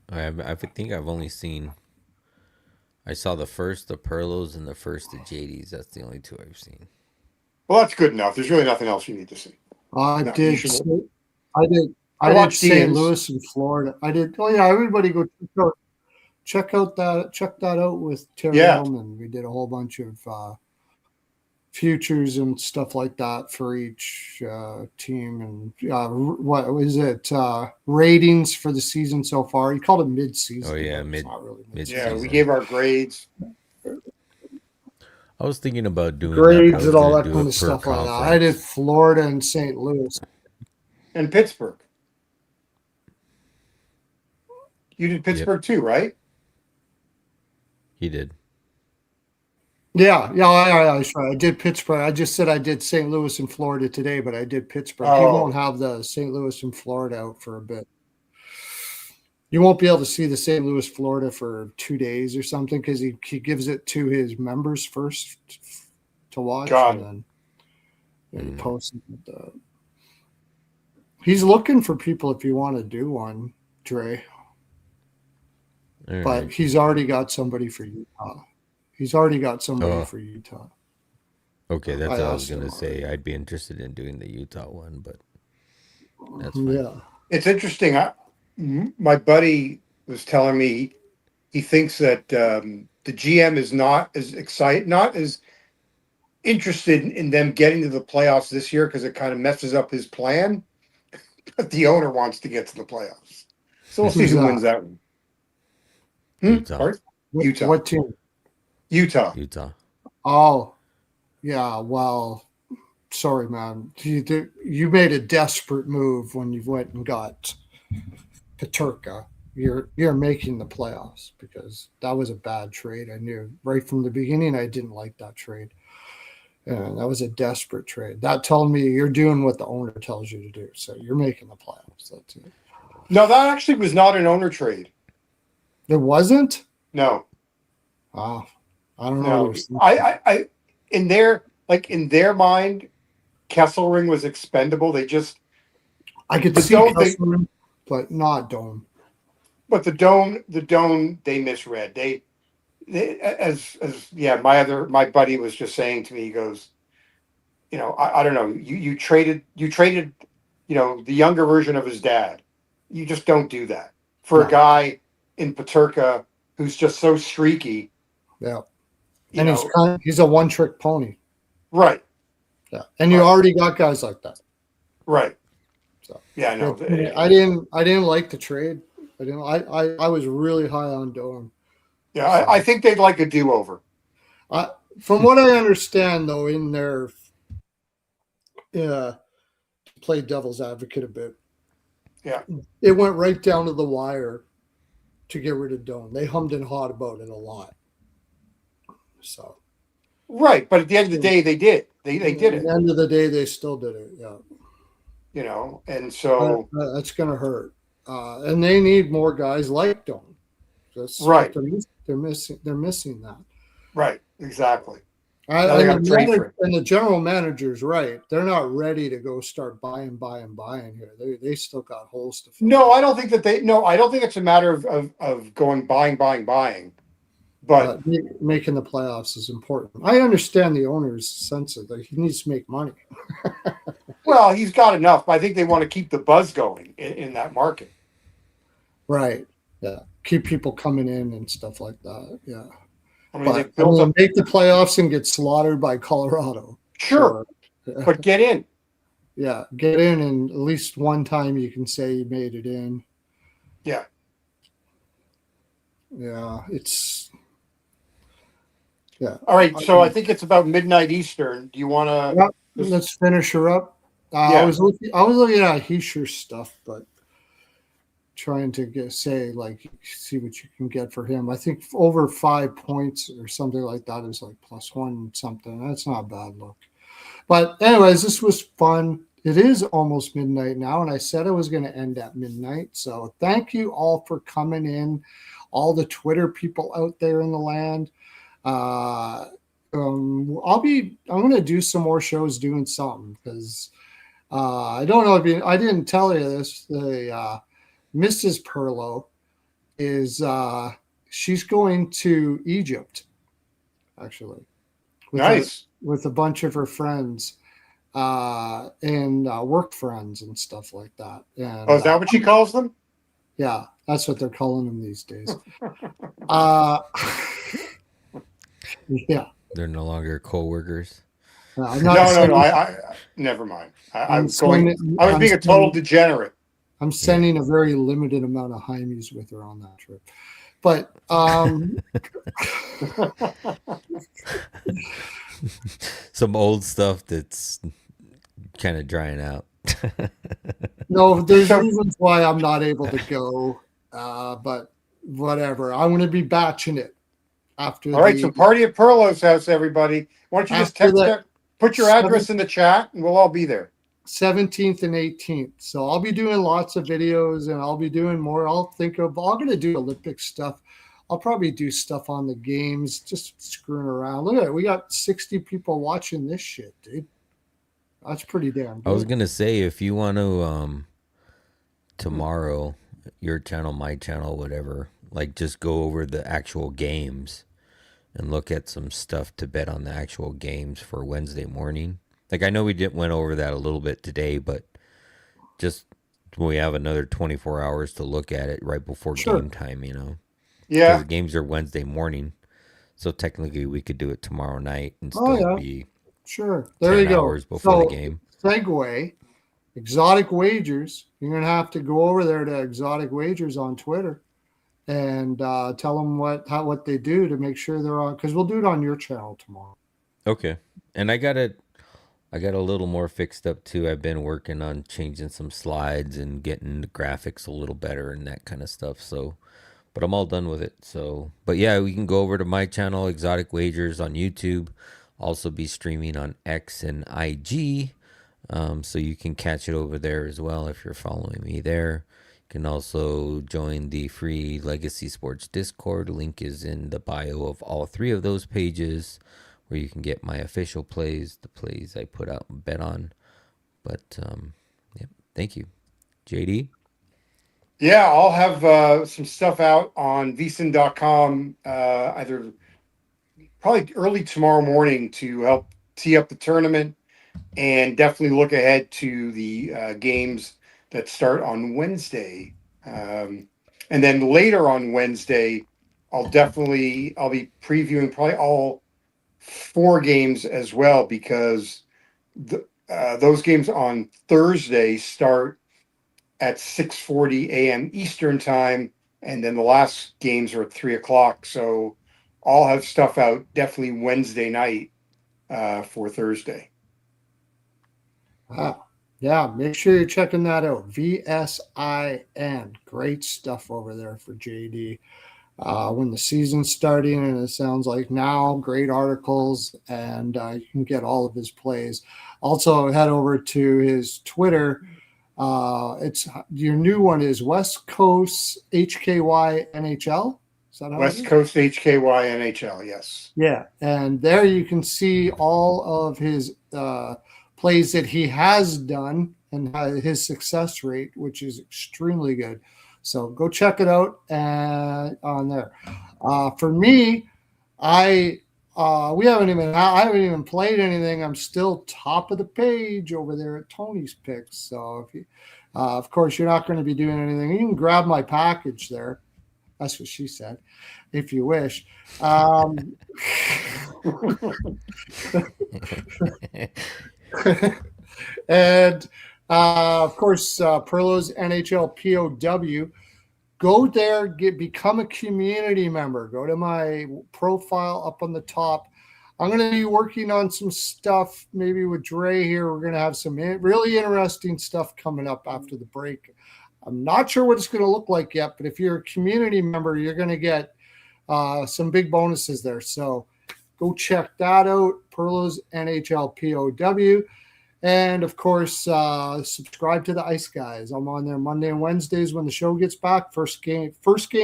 I think I've only seen. I saw the Pearlos, and the JDs. That's the only two I've seen. Well, that's good enough. There's really nothing else you need to see. I did St. Louis and Florida. I did. Oh yeah, everybody go check that out with Terry Hellman. We did a whole bunch of futures and stuff like that for each team, and what was it? Ratings for the season so far. He called it mid-season. Oh yeah, not really yeah, we gave our grades. I was thinking about doing grades and all that kind of stuff like that. I did Florida and St. Louis. and Pittsburgh. You did Pittsburgh too, right? He did. Yeah, I did Pittsburgh. I just said I did St. Louis and Florida today, but I did Pittsburgh. He won't have the St. Louis and Florida out for a bit. You won't be able to see the St. Louis, Florida for 2 days or something because he gives it to his members first to watch, and then he posts it. He's looking for people if you want to do one, Dre. But he's already got somebody for Utah. For Utah. Okay, that's what I was going to say. I'd be interested in doing the Utah one, but that's fine. Yeah. It's interesting. My buddy was telling me he thinks that the GM is not as excited, not as interested in them getting to the playoffs this year because it kind of messes up his plan. But the owner wants to get to the playoffs. So we'll see who wins that one. Utah. Utah. What team? Utah. Oh, yeah. Well, sorry, man. You made a desperate move when you went and got Peterka. You're making the playoffs because that was a bad trade. I knew right from the beginning I didn't like that trade. And that was a desperate trade. That told me you're doing what the owner tells you to do. So you're making the playoffs. That's it. No, that actually was not an owner trade. It wasn't? No. Oh, I don't know. I in their mind, Kesselring was expendable. They just I could see Kesselring, but not Dome. But the dome they misread. They as my buddy was just saying to me, he goes, I don't know, you traded the younger version of his dad. You just don't do that for a guy in Peterka who's just so streaky. Yeah. And he's a one-trick pony. Right. Yeah. And you already got guys like that. Right. So yeah, I know. I didn't like the trade. I was really high on Dome. Yeah, I think they'd like a do-over. From what I understand, though, in their play devil's advocate a bit. Yeah. It went right down to the wire to get rid of Dome. They hummed and hawed about it a lot. So. Right, but at the end of the day, they did. They did it. At the end of the day, they still did it. Yeah. And so that's going to hurt. And they need more guys like Dome. Right. They're missing that. Right. Exactly. And the general manager's right. They're not ready to go start buying here. They still got holes to fill. No, I don't think that I don't think it's a matter of going buying. But making the playoffs is important. I understand the owner's sense of that he needs to make money. Well, he's got enough, but I think they want to keep the buzz going in that market. Right. Yeah. Keep people coming in and stuff like that. Yeah. I mean, make the playoffs and get slaughtered by Colorado. Sure. But get in. Yeah. Get in, and at least one time you can say you made it in. Yeah. Yeah. Yeah. All right. So I think it's about midnight Eastern. Do you want to? Yeah, let's finish her up. I was looking at Heischer's stuff, but trying to see what you can get for him. I think over 5 points or something like that is like +1 something. That's not a bad look. But anyways, this was fun. It is almost midnight now, and I said I was going to end at midnight. So thank you all for coming in, all the Twitter people out there in the land. I'm going to do some more shows doing something because I don't know if I didn't tell you this. The Mrs. Pearlo is she's going to Egypt, actually. With a bunch of her friends and work friends and stuff like that. And, is that what she calls them? Yeah, that's what they're calling them these days. Yeah. They're no longer co-workers. No. I never mind. I was being a total degenerate. I'm sending a very limited amount of Hymes with her on that trip. But some old stuff that's kind of drying out. No, there's So, reasons why I'm not able to go, but whatever. I'm going to be batching it after all right, so the party at Perlo's house, everybody. Why don't you just after text the it, put your address in the chat, and we'll all be there. 17th and 18th. So I'll be doing lots of videos, and I'll be doing more. I'm going to do Olympic stuff. I'll probably do stuff on the games, just screwing around. Look at it. We got 60 people watching this shit, dude. That's pretty damn I was good. gonna say, if you want to tomorrow, your channel, my channel, whatever, like just go over the actual games and look at some stuff to bet on the actual games for Wednesday morning. Like I know we did went over that a little bit today, but just we have another 24 hours to look at it right before Sure. game time, because Yeah. the games are Wednesday morning. So technically we could do it tomorrow night and Oh, still yeah. be Sure. There 10 you go. hours before the So, game. segue, Exotic Wagers. You're going to have to go over there to Exotic Wagers on Twitter and tell them what they do to make sure they're on, because we'll do it on your channel tomorrow. Okay. And I got a little more fixed up too. I've been working on changing some slides and getting the graphics a little better and that kind of stuff. So, but I'm all done with it. So, but yeah, we can go over to my channel, Exotic Wagers on YouTube. Also be streaming on X and IG. So you can catch it over there as well if you're following me there. You can also join the free Legacy Sports Discord. Link is in the bio of all three of those pages, where you can get my official plays, the plays I put out and bet on. But yep, thank you, JD. Yeah, I'll have some stuff out on vsin.com either probably early tomorrow morning to help tee up the tournament and definitely look ahead to the games that start on Wednesday. And then later on Wednesday, I'll be previewing probably all four games as well because those games on Thursday start at 6:40 a.m. Eastern time, and then the last games are at 3 o'clock. So I'll have stuff out definitely Wednesday night for Thursday. Yeah, make sure you're checking that out. VSIN. Great stuff over there for JD. When the season's starting, and it sounds like now, great articles, and you can get all of his plays. Also, head over to his Twitter. It's your new one is West Coast HKY NHL. Is that how it West is? Coast HKY NHL, yes. Yeah, and there you can see all of his plays that he has done and his success rate, which is extremely good. So go check it out on there. For me, I I haven't even played anything. I'm still top of the page over there at Tony's Picks. So if you, of course, you're not going to be doing anything. You can grab my package there. That's what she said, if you wish. And of course, Pearlo's NHL POW. Go there, become a community member. Go to my profile up on the top. I'm going to be working on some stuff, maybe with Dre here. We're going to have some really interesting stuff coming up after the break. I'm not sure what it's going to look like yet, but if you're a community member, you're going to get some big bonuses there. So go check that out. Pearlo's NHL POW. And of course, subscribe to the Ice Guys. I'm on there Monday and Wednesdays when the show gets back. First game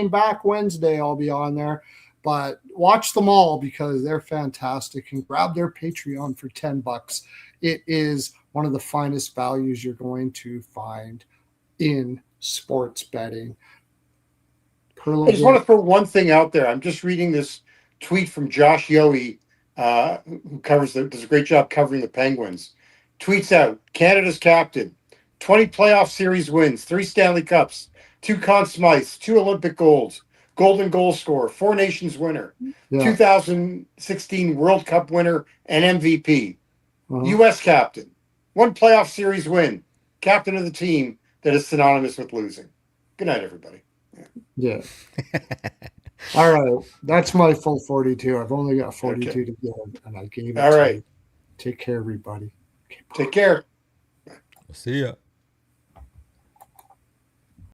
back Wednesday, I'll be on there. But watch them all because they're fantastic, and grab their Patreon for $10. It is one of the finest values you're going to find in sports betting. I just want to throw one thing out there. I'm just reading this tweet from Josh Yohe, who does a great job covering the Penguins. Tweets out, Canada's captain, 20 playoff series wins, 3 Stanley Cups, 2 Conn Smythes, 2 Olympic golds, golden goal scorer, 4 Nations winner, 2016 World Cup winner and MVP, U.S. captain, 1 playoff series win, captain of the team that is synonymous with losing. Good night, everybody. Yeah. All right. That's my full 42. I've only got 42 to give, and I gave it All to right. you. Take care, everybody. Take care. See ya.